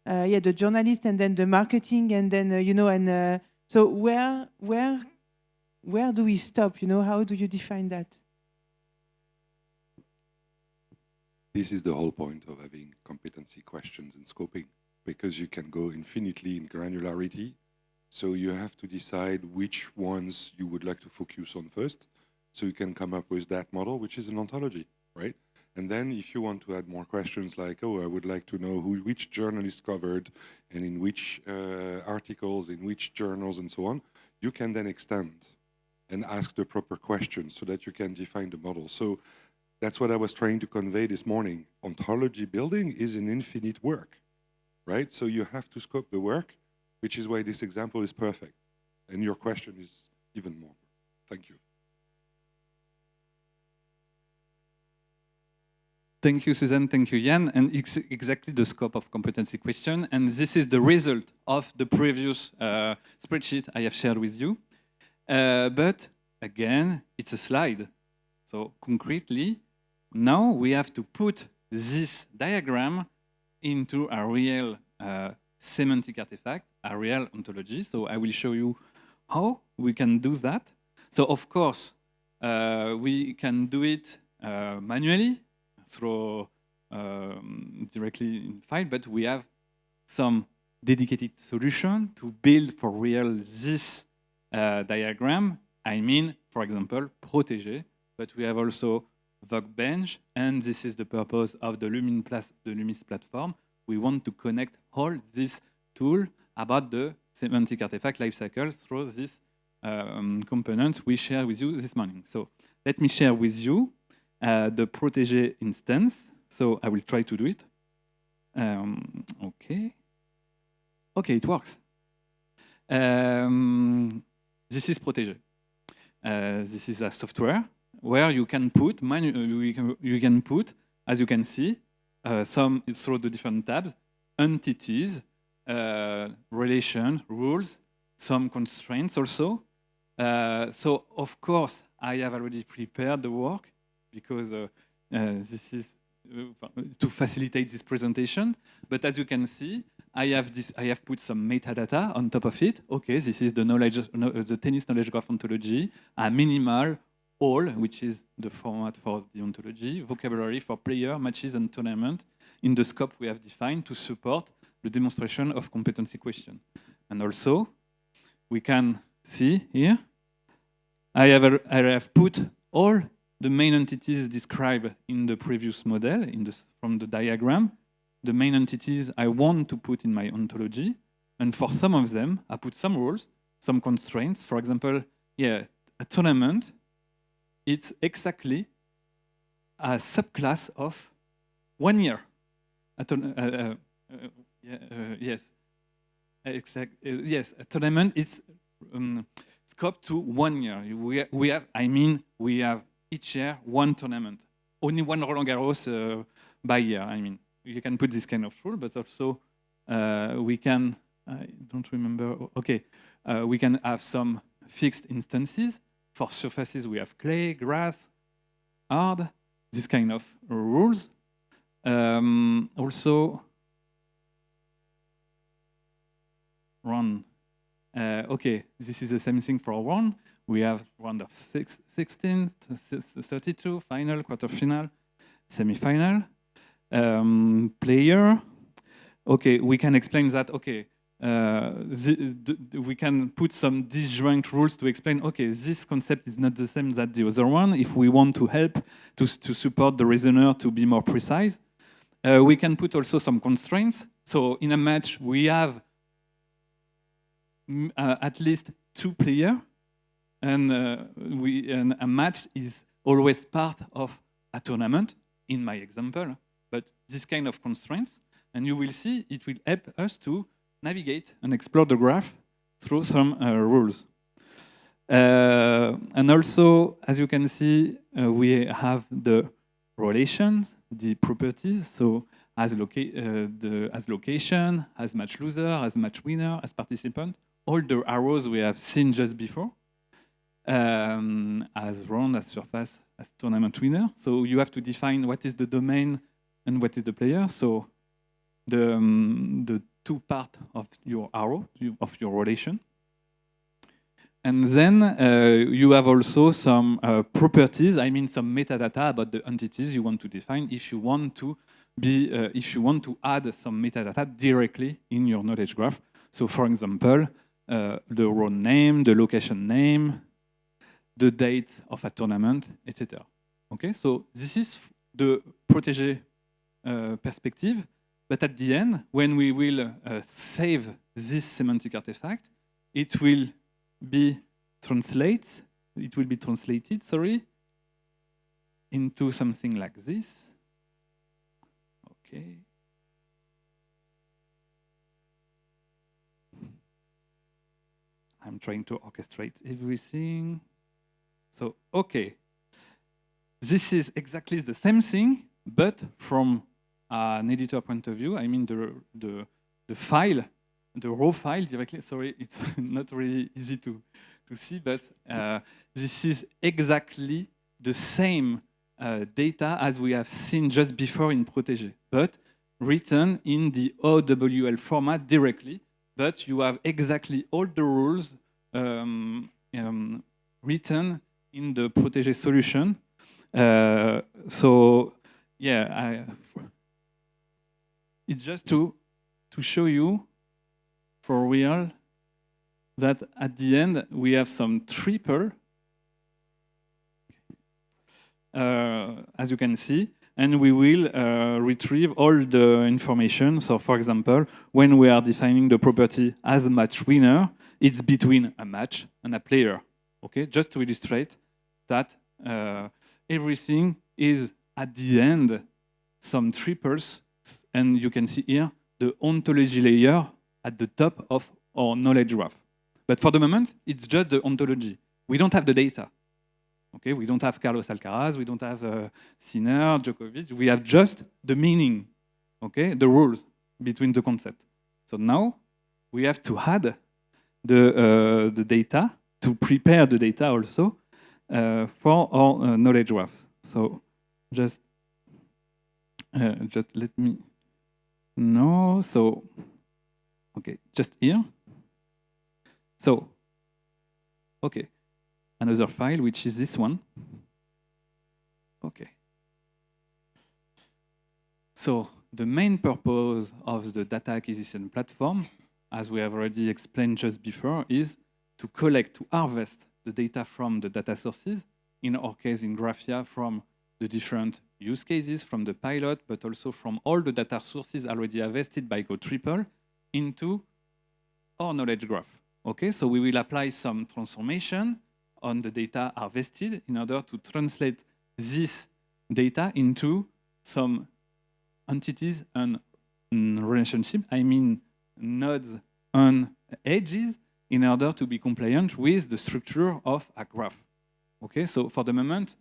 the journalist, and then the marketing, and then you know, and so where do we stop? You know, how do you define that? This is the whole point of having competency questions and scoping, because you can go infinitely in granularity. So you have to decide which ones you would like to focus on first, so you can come up with that model, which is an ontology, right? And then if you want to add more questions like, oh, I would like to know which journalist covered, and in which articles, in which journals, and so on, you can then extend and ask the proper questions so that you can define the model. So that's what I was trying to convey this morning. Ontology building is an infinite work, right? So you have to scope the work, which is why this example is perfect. And your question is even more. Thank you. Thank you, Suzanne. Thank you, Jan. And it's exactly the scope of competency question. And this is the result of the previous spreadsheet I have shared with you. But again, it's a slide. So concretely, now we have to put this diagram into a real semantic artifact, a real ontology. So I will show you how we can do that. So of course, we can do it manually, through directly in file, but we have some dedicated solution to build for real this diagram. I mean, for example, Protégé, but we have also Workbench, and this is the purpose of the Lumis platform. We want to connect all this tool about the semantic artifact lifecycle through this component we share with you this morning. So let me share with you the Protégé instance. So I will try to do it. Okay, it works. This is Protégé. This is a software where you can put, as you can see, some through the different tabs, entities, relations, rules, some constraints also. So of course, I have already prepared the work because this is to facilitate this presentation. But as you can see, I have put some metadata on top of it. Okay, this is the knowledge, the tennis knowledge graph ontology, a minimal, all, which is the format for the ontology, vocabulary for player, matches, and tournament in the scope we have defined to support the demonstration of competency question. And also, we can see here, I have put all the main entities described in the previous model, from the diagram, the main entities I want to put in my ontology. And for some of them, I put some rules, some constraints. For example, yeah, a tournament, it's exactly a subclass of 1 year. Yes, yes, a tournament is scope to 1 year. We have each year one tournament, only one Roland Garros by year. I mean, you can put this kind of rule, but also we can. I don't remember. Okay, we can have some fixed instances. For surfaces, we have clay, grass, hard. This kind of rules. Also, run. Okay, this is the same thing for one. We have round of 16, 32, final, quarterfinal, semi-final. Player. Okay, we can explain that. Okay, we can put some disjoint rules to explain. Okay, this concept is not the same as the other one. If we want to help to support the reasoner to be more precise, we can put also some constraints. So in a match, we have at least 2 players, and a match is always part of a tournament, in my example. But this kind of constraints, and you will see it will help us to navigate and explore the graph through some rules. And also, as you can see, we have the relations, the properties. So as location, as match loser, as match winner, as participant, all the arrows we have seen just before, as round, as surface, as tournament winner. So you have to define what is the domain and what is the player. So the 2 parts of your arrow, of your relation. And then you have also some properties, I mean some metadata about the entities you want to define if you want to add some metadata directly in your knowledge graph. So for example, the round name, the location name, the date of a tournament, etc. Okay, so this is the protégé perspective. But at the end, when we will save this semantic artifact, it will be translated, into something like this. Okay. I'm trying to orchestrate everything. So, okay. This is exactly the same thing, but from an editor point of view. I mean the file, the raw file directly. Sorry, it's not really easy to see, but this is exactly the same data as we have seen just before in Protégé, but written in the OWL format directly. But you have exactly all the rules written in the Protégé solution. So yeah, it's just to show you for real that at the end we have some triple, as you can see, and we will retrieve all the information. So for example, when we are defining the property as a match winner, it's between a match and a player. Okay, just to illustrate that everything is at the end some triples. And you can see here the ontology layer at the top of our knowledge graph. But for the moment, it's just the ontology. We don't have the data. Okay, we don't have Carlos Alcaraz, we don't have Sinner, Djokovic. We have just the meaning okay, the rules between the concepts. So now we have to add the data to prepare the data also for our knowledge graph. So just let me know. So okay, just here. So okay, another file which is this one. Okay. So the main purpose of the data acquisition platform, as we have already explained just before, is to collect, to harvest the data from the data sources, in our case in GRAPHIA, from the different use cases, from the pilot, but also from all the data sources already harvested by GoTriple into our knowledge graph. Okay, so we will apply some transformation on the data harvested in order to translate this data into some entities and relationship, I mean nodes and edges, in order to be compliant with the structure of a graph. Okay, so for the moment,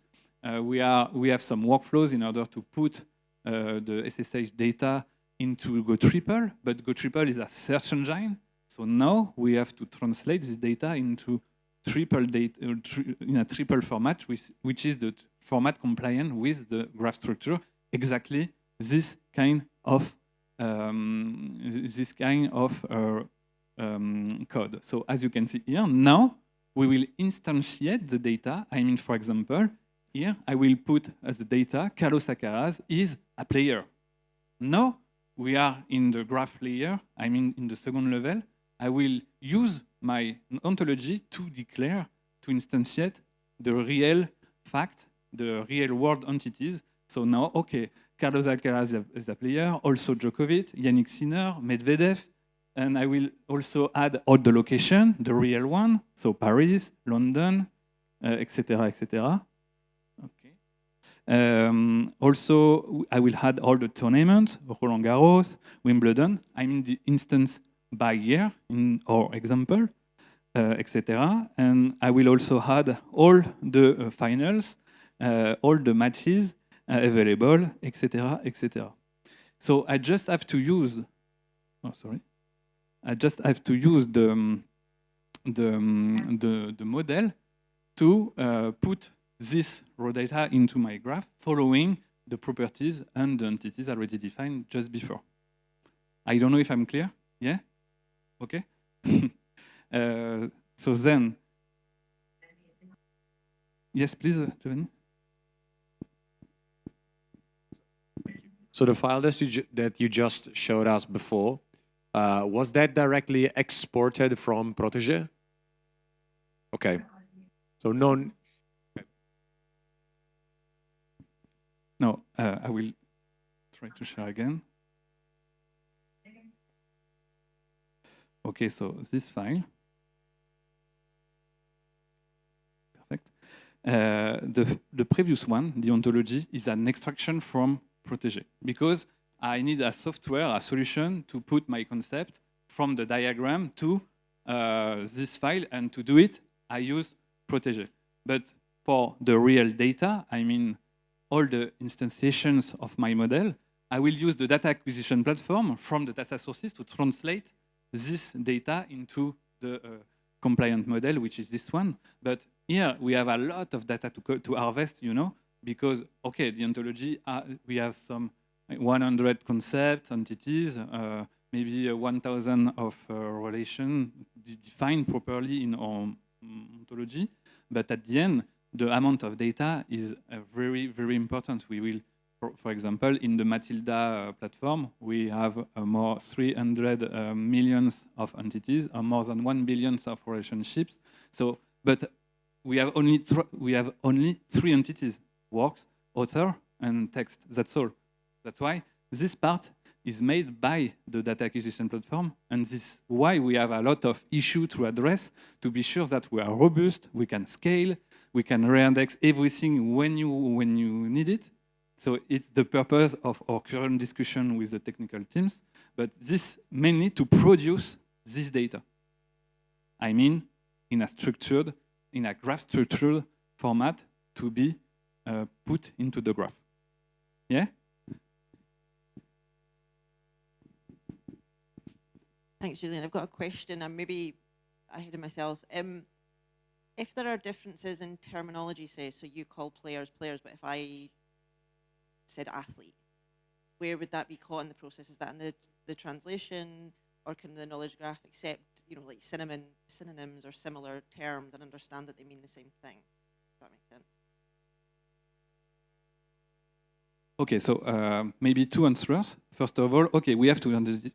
we have some workflows in order to put the SSH data into GoTriple, but GoTriple is a search engine, so now we have to translate this data into triple data in a triple format, which is the format compliant with the graph structure, exactly this kind of code. So as you can see here, now we will instantiate the data. I mean, for example, here I will put as the data Carlos Alcaraz is a player. Now we are in the graph layer, I mean in the second level. I will use my ontology to declare, to instantiate the real fact, the real world entities. So now, okay, Carlos Alcaraz is a player, also Djokovic, Yannick Sinner, Medvedev, and I will also add all the location, the real one, so Paris, London, etc., etc. Okay. Also, I will add all the tournaments, Roland Garros, Wimbledon. I mean the instance by year in our example, etc. And I will also add all the finals, all the matches available, etc., etc. So I just have to use. Oh, sorry. I just have to use the model to put this raw data into my graph, following the properties and the entities already defined just before. I don't know if I'm clear. Yeah. Okay. So then, yes, please, Giovanni. So the file that you just showed us before, was that directly exported from Protégé? Okay. So no. No, I will try to share again. Okay, so this file. Perfect. The previous one, the ontology, is an extraction from Protégé, because I need a software, a solution to put my concept from the diagram to this file, and to do it, I use Protégé. But for the real data, I mean all the instantiations of my model, I will use the data acquisition platform from the data sources to translate this data into the compliant model, which is this one. But here we have a lot of data to harvest, you know, because, okay, the ontology, we have some 100 concepts, entities, maybe 1,000 of relation defined properly in our ontology. But at the end, the amount of data is very, very important. We will, for example, in the Matilda platform, we have more 300 millions of entities, more than 1 billion of relationships. So, but we have only 3 entities: works, author, and text. That's all. That's why this part is made by the data acquisition platform, and this is why we have a lot of issues to address to be sure that we are robust, we can scale, we can reindex everything when you need it. So it's the purpose of our current discussion with the technical teams, but this mainly to produce this data. I mean, in a graph structured format to be put into the graph. Yeah? Thanks, Julian. I've got a question. I'm maybe ahead of myself. If there are differences in terminology, say, so you call players players, but if I said athlete, where would that be caught in the process? Is that in the translation, or can the knowledge graph accept, you know, like synonyms or similar terms and understand that they mean the same thing? Does that make sense? Okay, so maybe two answers. First of all, okay, we have to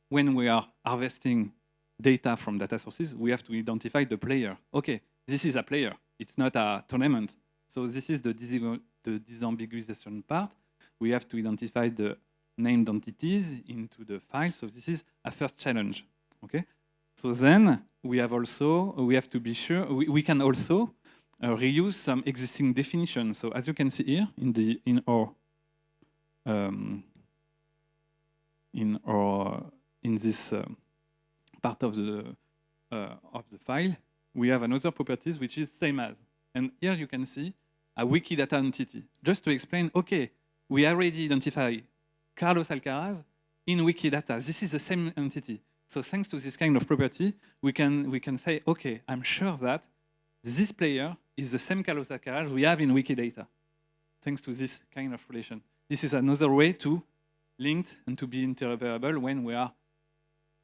when we are harvesting data from data sources, we have to identify the player. Okay, this is a player. It's not a tournament. So this is the disambiguization part. We have to identify the named entities into the file. So this is a first challenge. Okay. So then we have to be sure we can also reuse some existing definitions. So as you can see here in this part of the file, we have another properties which is same as. And here you can see a Wikidata entity. Just to explain, okay, we already identify Carlos Alcaraz in Wikidata. This is the same entity. So thanks to this kind of property, we can say, okay, I'm sure that this player is the same Carlos Alcaraz we have in Wikidata, thanks to this kind of relation. This is another way to link and to be interoperable when we are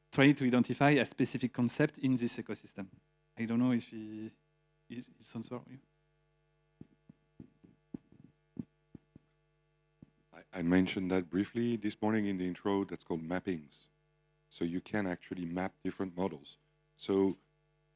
trying to identify a specific concept in this ecosystem. I don't know if it's answer you. I mentioned that briefly this morning in the intro. That's called mappings. So you can actually map different models. So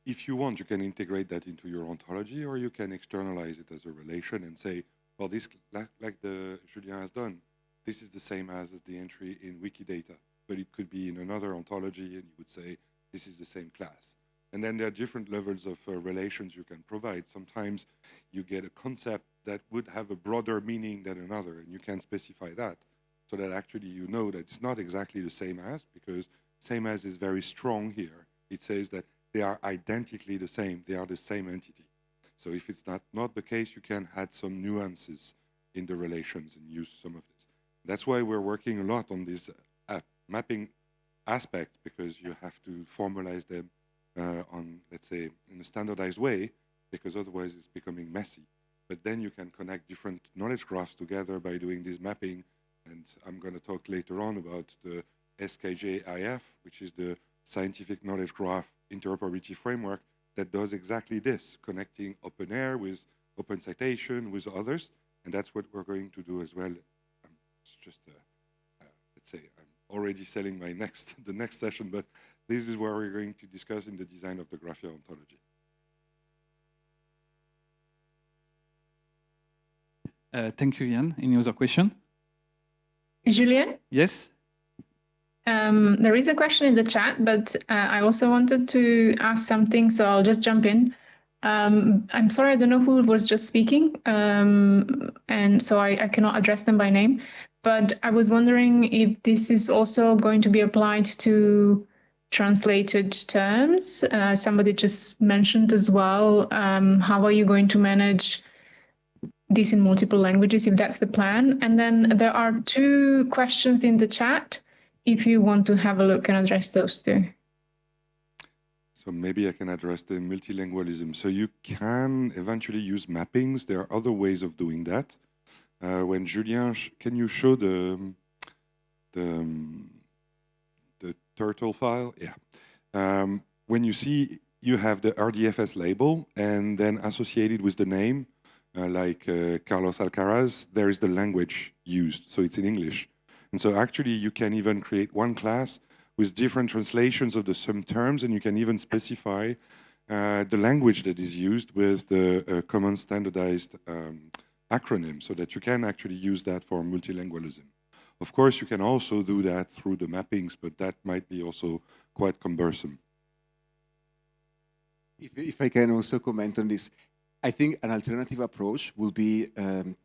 if you want, you can integrate that into your ontology, or you can externalize it as a relation and say, well, this, like the Julien has done, this is the same as the entry in Wikidata, but it could be in another ontology, and you would say, this is the same class. And then there are different levels of relations you can provide. Sometimes you get a concept that would have a broader meaning than another, and you can specify that so that actually you know that it's not exactly the same as, because same as is very strong here. It says that they are identically the same, they are the same entity. So if it's not the case, you can add some nuances in the relations and use some of this. That's why we're working a lot on this mapping aspect, because you have to formalize them on, let's say, in a standardized way, because otherwise it's becoming messy. But then you can connect different knowledge graphs together by doing this mapping. And I'm going to talk later on about the SKJ-IF, which is the Scientific Knowledge Graph Interoperability Framework that does exactly this, connecting OpenAIRE with Open Citation with others. And that's what we're going to do as well. It's just, let's say, I'm already selling my the next session, but this is where we're going to discuss in the design of the GRAPHIA ontology. Thank you, Ian. Any other question? Julien? Yes? There is a question in the chat, but I also wanted to ask something, so I'll just jump in. I'm sorry, I don't know who was just speaking, and so I cannot address them by name, but I was wondering if this is also going to be applied to translated terms. Somebody just mentioned as well, how are you going to manage this in multiple languages, if that's the plan? And then there are two questions in the chat, if you want to have a look and address those two. So maybe I can address the multilingualism. So you can eventually use mappings. There are other ways of doing that. When Julien, can you show the turtle file? Yeah. When you see, you have the RDFS label, and then associated with the name, like Carlos Alcaraz, there is the language used, so it's in English. And so actually you can even create one class with different translations of the same terms, and you can even specify the language that is used with the common standardized acronym, so that you can actually use that for multilingualism. Of course, you can also do that through the mappings, but that might be also quite cumbersome. If I can also comment on this, I think an alternative approach will be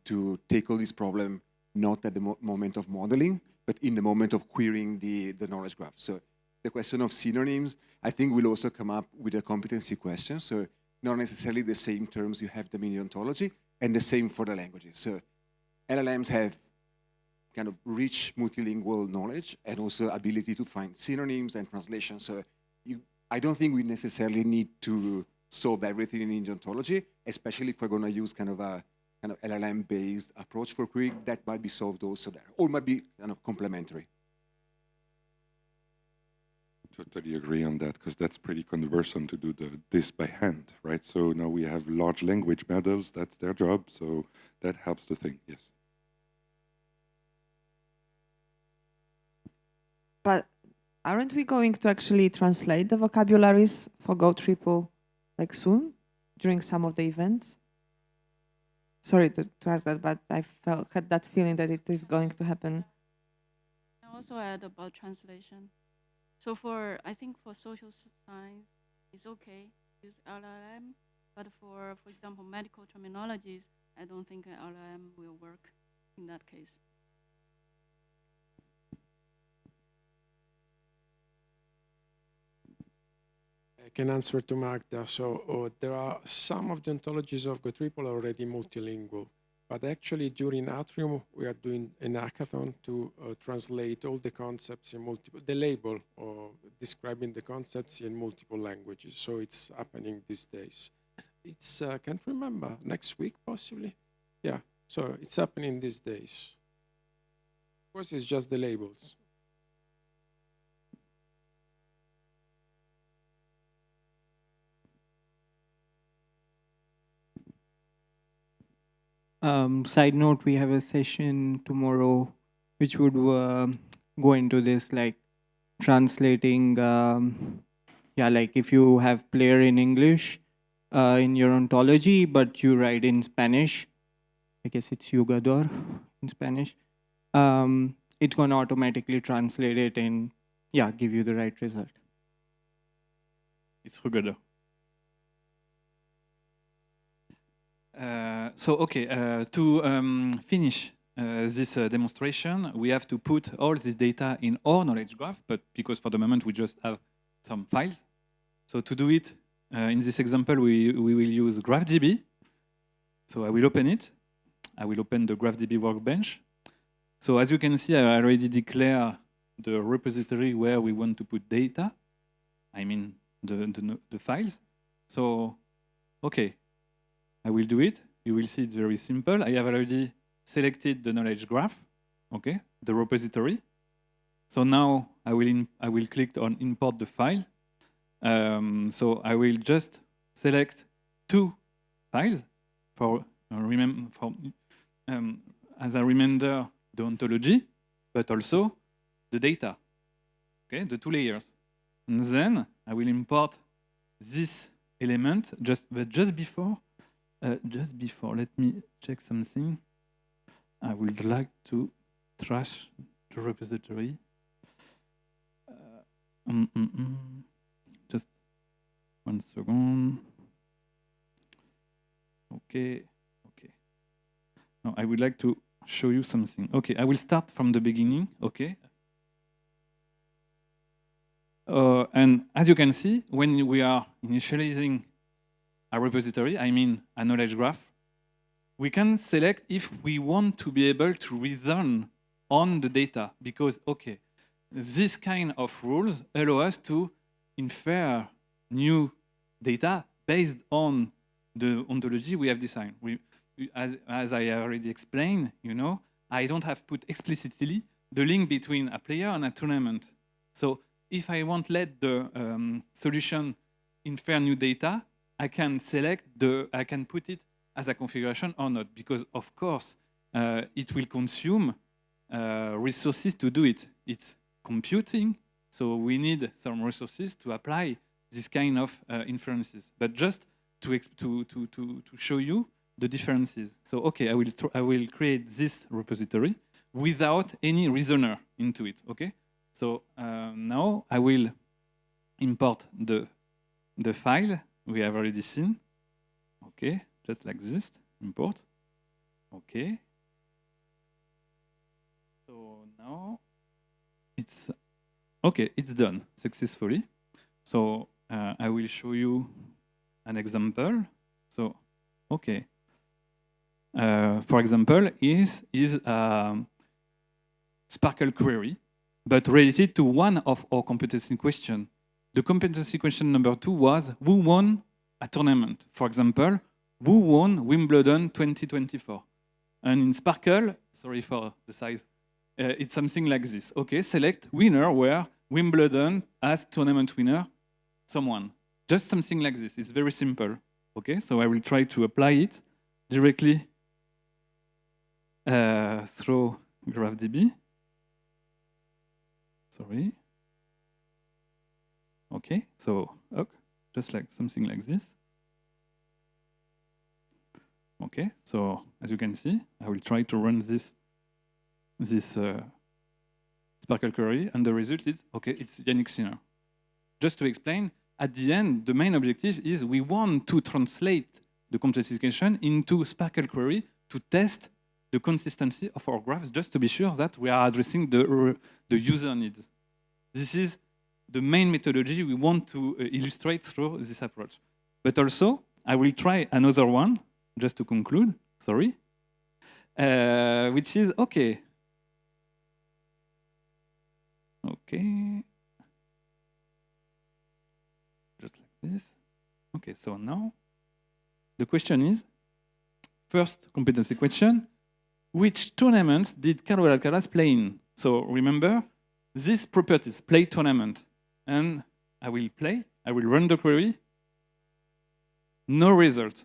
to tackle this problem not at the moment of modeling, but in the moment of querying the knowledge graph. So the question of synonyms, I think, will also come up with a competency question. So not necessarily the same terms you have them in the ontology, and the same for the languages. So LLMs kind of rich multilingual knowledge and also ability to find synonyms and translations. So I don't think we necessarily need to solve everything in Indian ontology, especially if we're going to use kind of a LLM-based approach for querying. That might be solved also there, or might be kind of complementary. Totally agree on that, because that's pretty cumbersome to do this by hand, right? So now we have large language models, that's their job, so that helps the thing, yes. But aren't we going to actually translate the vocabularies for Go Triple like soon, during some of the events? Sorry to ask that, but I had that feeling that it is going to happen. I also add about translation. So I think for social science, it's okay to use LLM, but for example, medical terminologies, I don't think an LLM will work in that case. I can answer to Magda. So there are some of the ontologies of GoTriple already multilingual, but actually during Atrium, we are doing an hackathon to translate all the concepts in the label or describing the concepts in multiple languages. So it's happening these days. It's, can't remember, next week possibly? Yeah, so it's happening these days. Of course, it's just the labels. Side note, we have a session tomorrow which would go into this, like translating, yeah, like if you have player in English in your ontology, but you write in Spanish, I guess it's jugador in Spanish, it's going to automatically translate it and, yeah, give you the right result. It's jugador. To finish this demonstration, we have to put all this data in our knowledge graph, but because for the moment we just have some files. So to do it, in this example, we will use GraphDB. So I will open it. I will open the GraphDB workbench. So as you can see, I already declare the repository where we want to put data. I mean the files. So, okay. I will do it. You will see it's very simple. I have already selected the knowledge graph, okay, the repository. So now I will click on import the file. So I will just select two files for as a reminder, the ontology, but also the data, okay, the two layers. And then I will import this element just before, let me check something. I would like to trash the repository. Just 1 second. Okay. Now I would like to show you something. Okay, I will start from the beginning. Okay. And as you can see, when we are initializing a repository, I mean a knowledge graph, we can select if we want to be able to reason on the data, because, okay, this kind of rules allow us to infer new data based on the ontology we have designed. As I already explained, you know, I don't have put explicitly the link between a player and a tournament. So if I want let the solution infer new data, I can I can put it as a configuration or not, because of course it will consume resources to do it. It's computing, so we need some resources to apply this kind of inferences. But just to show you the differences. So okay, I will create this repository without any reasoner into it. Okay. So now I will import the file we have already seen. Okay, just like this, import. Okay. So now it's okay, it's done successfully. So I will show you an example. So, okay. For example, is Sparkle query, but related to one of our competency questions. The competency question number 2 was who won a tournament? For example, who won Wimbledon 2024? And in Sparkle, sorry for the size, it's something like this. Okay, select winner where Wimbledon as tournament winner, someone. Just something like this. It's very simple. Okay, so I will try to apply it directly through GraphDB. Sorry. Okay, so just like something like this. Okay, so as you can see, I will try to run this Sparkle query, and the result is, okay, it's Yannick Sinner. Just to explain, at the end, the main objective is we want to translate the complexification into Sparkle query to test the consistency of our graphs, just to be sure that we are addressing the user needs. This is the main methodology we want to illustrate through this approach. But also, I will try another one, just to conclude, sorry, which is, okay. Okay. Just like this. Okay, so now the question is, first competency question, which tournaments did Carol Alcaraz play in? So remember, these properties, play tournament, and I will run the query, no result.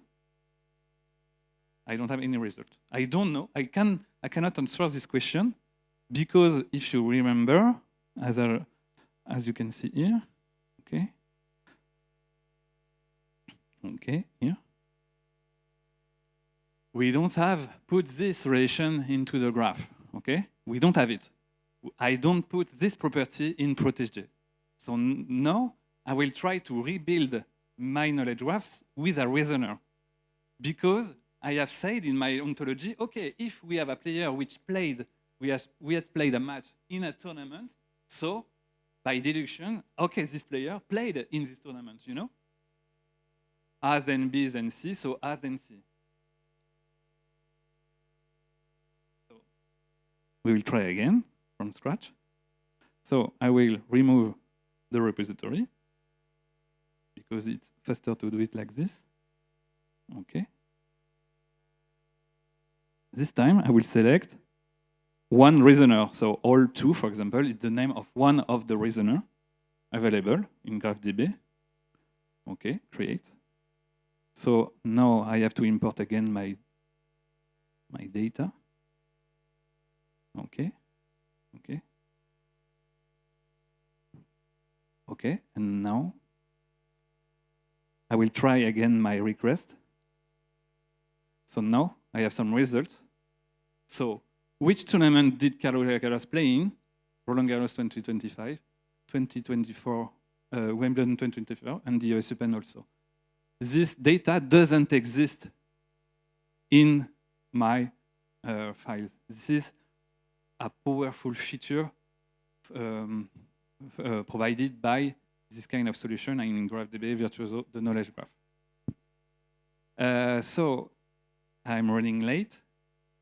I don't have any result. I don't know, I cannot answer this question, because if you remember, as you can see here, okay, here, we don't have put this relation into the graph, okay? We don't have it. I don't put this property in protégé. So now I will try to rebuild my knowledge graphs with a reasoner, because I have said in my ontology, okay, if we have a player which played, we have played a match in a tournament, so by deduction, okay, this player played in this tournament, you know? A then B then C, so A then C. So we will try again from scratch. So I will remove the repository because it's faster to do it like this. Okay. This time I will select one reasoner. So all two, for example, is the name of one of the reasoner available in GraphDB. Okay, create. So now I have to import again my data. Okay, okay. Okay, and now I will try again my request. So now I have some results. So which tournament did Carol Alcaraz play in? Roland Garros 2025, 2024, Wimbledon 2024, and the US Open also. This data doesn't exist in my files. This is a powerful feature provided by this kind of solution in GraphDB Virtuoso, the knowledge graph. So I'm running late.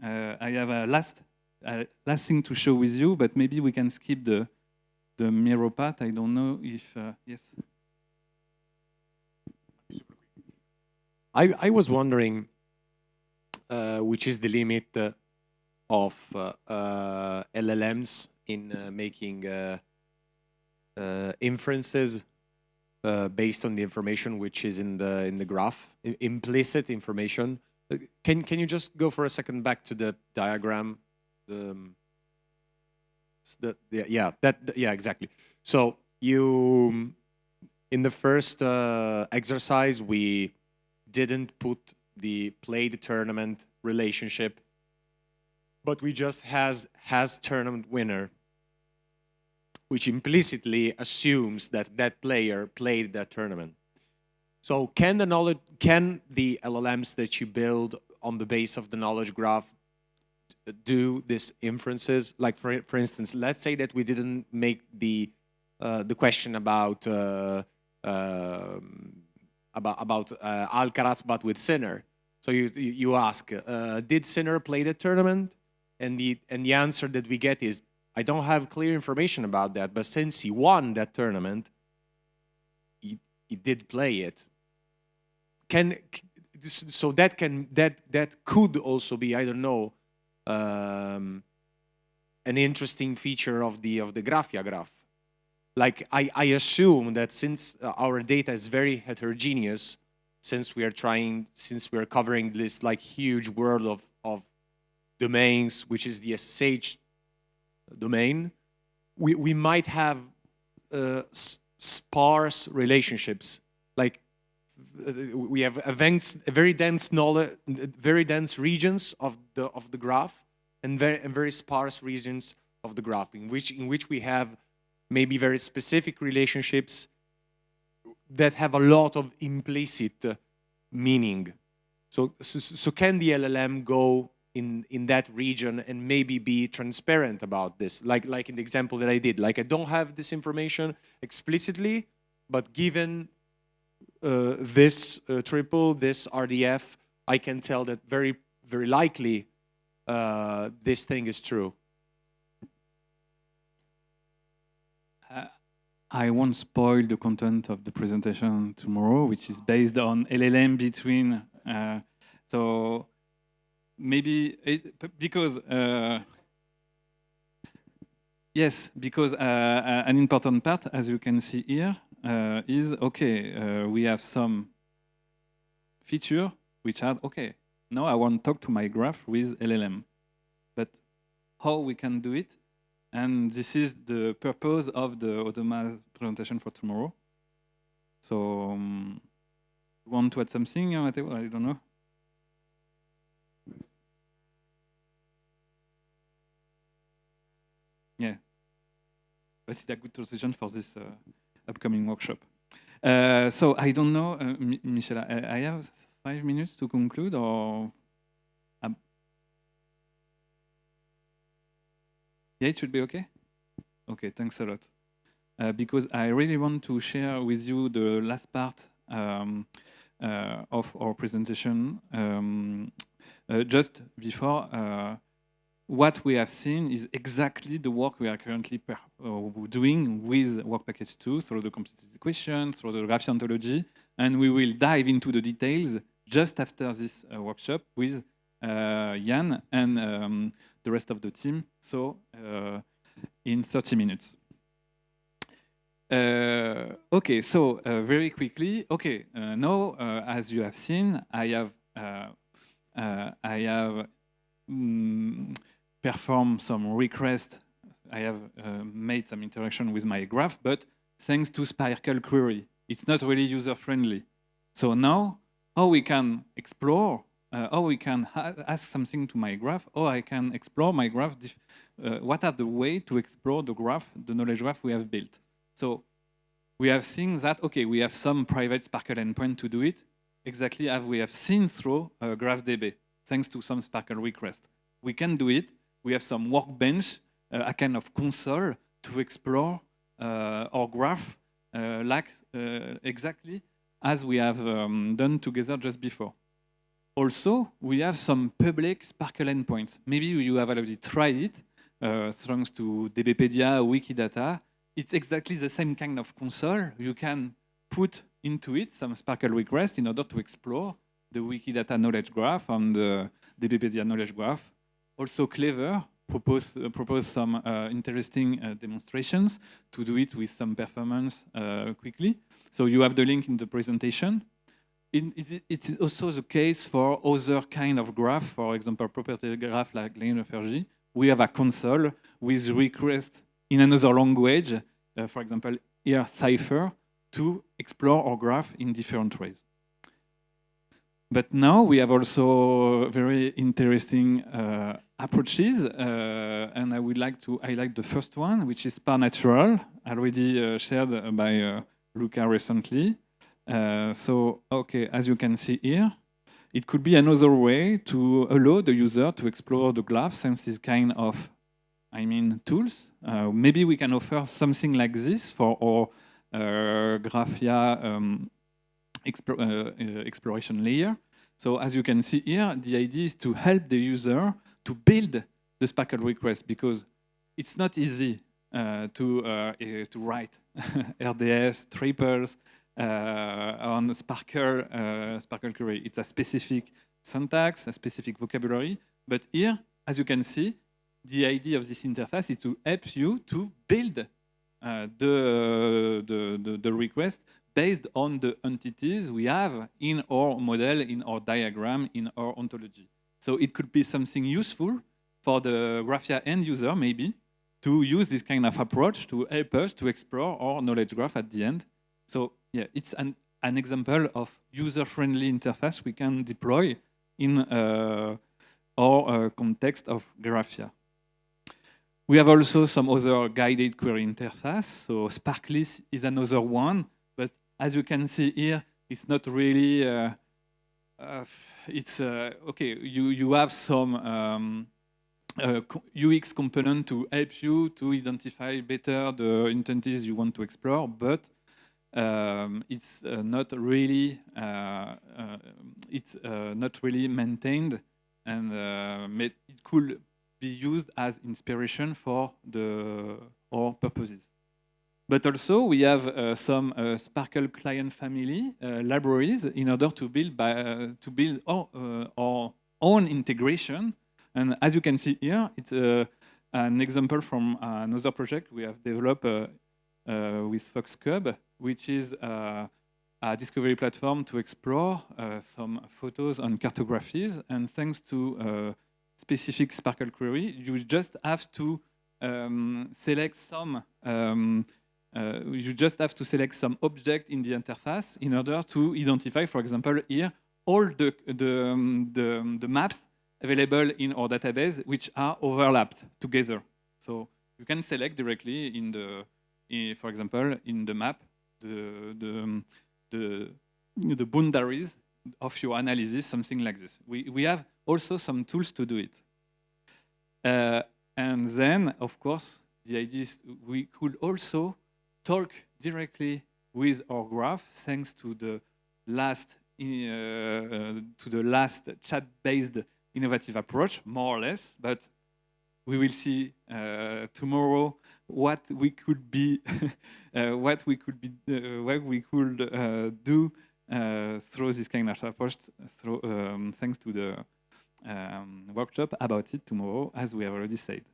I have a last thing to show with you, but maybe we can skip the mirror part. I don't know if, yes? I was wondering which is the limit of LLMs in making inferences based on the information which is in the graph, implicit information. Can you just go for a second back to the diagram? Yeah, exactly. So you, in the first exercise, we didn't put the played tournament relationship, but we just has tournament winner, which implicitly assumes that that player played that tournament. So can the LLMs that you build on the base of the knowledge graph do these inferences? Like for instance, let's say that we didn't make the question about Alcaraz, but with Sinner. So you ask, did Sinner play the tournament? And the answer that we get is, I don't have clear information about that, but since he won that tournament, he did play it. So that could also be, I don't know, an interesting feature of the GRAPHIA graph. Like I assume that since our data is very heterogeneous, since we are covering this like huge world of domains, which is the SSH domain, we might have sparse relationships. Like we have very dense knowledge, very dense regions of the graph, and very sparse regions of the graph, in which we have maybe very specific relationships that have a lot of implicit meaning. So can the LLM go in that region and maybe be transparent about this, like in the example that I did? Like, I don't have this information explicitly, but given this triple, this RDF, I can tell that very likely this thing is true. I won't spoil the content of the presentation tomorrow, which is based on LLM between. So maybe because yes, because an important part, as you can see here, is okay. We have some feature which are okay. Now I want to talk to my graph with LLM, but how we can do it? And this is the purpose of the Audemars presentation for tomorrow. So, you want to add something, Matteo? I don't know. Yeah, but it's a good transition for this upcoming workshop. So I don't know, Michel, I have 5 minutes to conclude, or? Yeah, it should be okay? Okay, thanks a lot. Because I really want to share with you the last part of our presentation. Just before, what we have seen is exactly the work we are currently doing with Work Package 2 through the complexity equation, through the GRAPHIA ontology, and we will dive into the details just after this workshop with Jan and the rest of the team, so in 30 minutes. Okay, so very quickly, okay, now as you have seen, I have performed some requests, I have made some interaction with my graph, but thanks to Sparkle query, it's not really user-friendly. So now, how we can explore, how we can ask something to my graph, or I can explore my graph. What are the ways to explore the graph, the knowledge graph we have built? So we have seen that, okay, we have some private Sparkle endpoint to do it, exactly as we have seen through GraphDB, thanks to some Sparkle request. We can do it. We have some workbench, a kind of console to explore our graph, exactly as we have done together just before. Also, we have some public Sparkle endpoints. Maybe you have already tried it, thanks to DBpedia, Wikidata. It's exactly the same kind of console. You can put into it some Sparkle requests in order to explore the Wikidata knowledge graph and the DBpedia knowledge graph. Also, Clever propose some interesting demonstrations to do it with some performance quickly. So you have the link in the presentation. It's also the case for other kind of graph, for example, property graph like Linear4j. We have a console with requests in another language, for example, here Cypher, to explore our graph in different ways. But now we have also very interesting approaches, and I would like to highlight the first one, which is SparNatural, already shared by Luca recently. So, okay, as you can see here, it could be another way to allow the user to explore the graph since this kind of, tools. Maybe we can offer something like this for our GRAPHIA exploration layer. So as you can see here, the idea is to help the user to build the Sparkle request, because it's not easy to write RDS, triples on Sparkle query. It's a specific syntax, a specific vocabulary. But here, as you can see, the idea of this interface is to help you to build the request based on the entities we have in our model, in our diagram, in our ontology. So it could be something useful for the Graphia end user, maybe, to use this kind of approach to help us to explore our knowledge graph at the end. So yeah, it's an example of user-friendly interface we can deploy in our context of Graphia. We have also some other guided query interface. So Sparklist is another one, but as you can see here, it's not really. Okay. You have some UX component to help you to identify better the entities you want to explore, but it's not really maintained, and it could be used as inspiration for our purposes. But also we have some Sparkle client family libraries in order to build our own integration. And as you can see here, it's an example from another project we have developed with FoxCub, which is a discovery platform to explore some photos on cartographies. And thanks to specific Sparkle query, you just have to select some. You just have to select some object in the interface in order to identify, for example, here all the maps available in our database which are overlapped together. So you can select directly in the, for example, in the map the boundaries of your analysis, something like this. We have also some tools to do it. And then, of course, the idea is we could also talk directly with our graph thanks to the last chat-based innovative approach, more or less. But we will see tomorrow what we could be, what we could do through this kind of approach, thanks to the workshop about it tomorrow, as we have already said.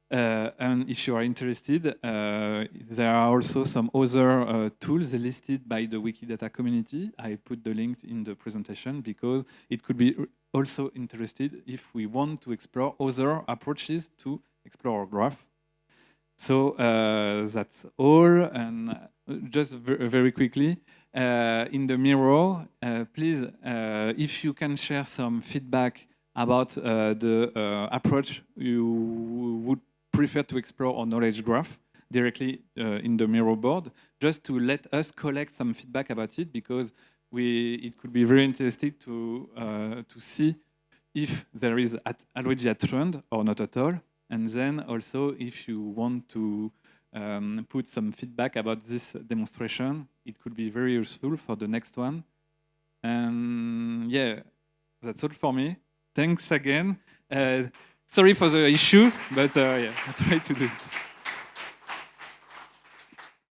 And if you are interested, there are also some other tools listed by the Wikidata community. I put the link in the presentation because it could be also interested if we want to explore other approaches to explore our graph. So that's all. And just very quickly, in the Miro, please, if you can share some feedback about the approach you would prefer to explore our knowledge graph directly in the Miro board, just to let us collect some feedback about it, because it could be very interesting to see if there is already a trend or not at all. And then also, if you want to put some feedback about this demonstration, it could be very useful for the next one. And yeah, that's all for me. Thanks again. Sorry for the issues, but yeah, I try to do it.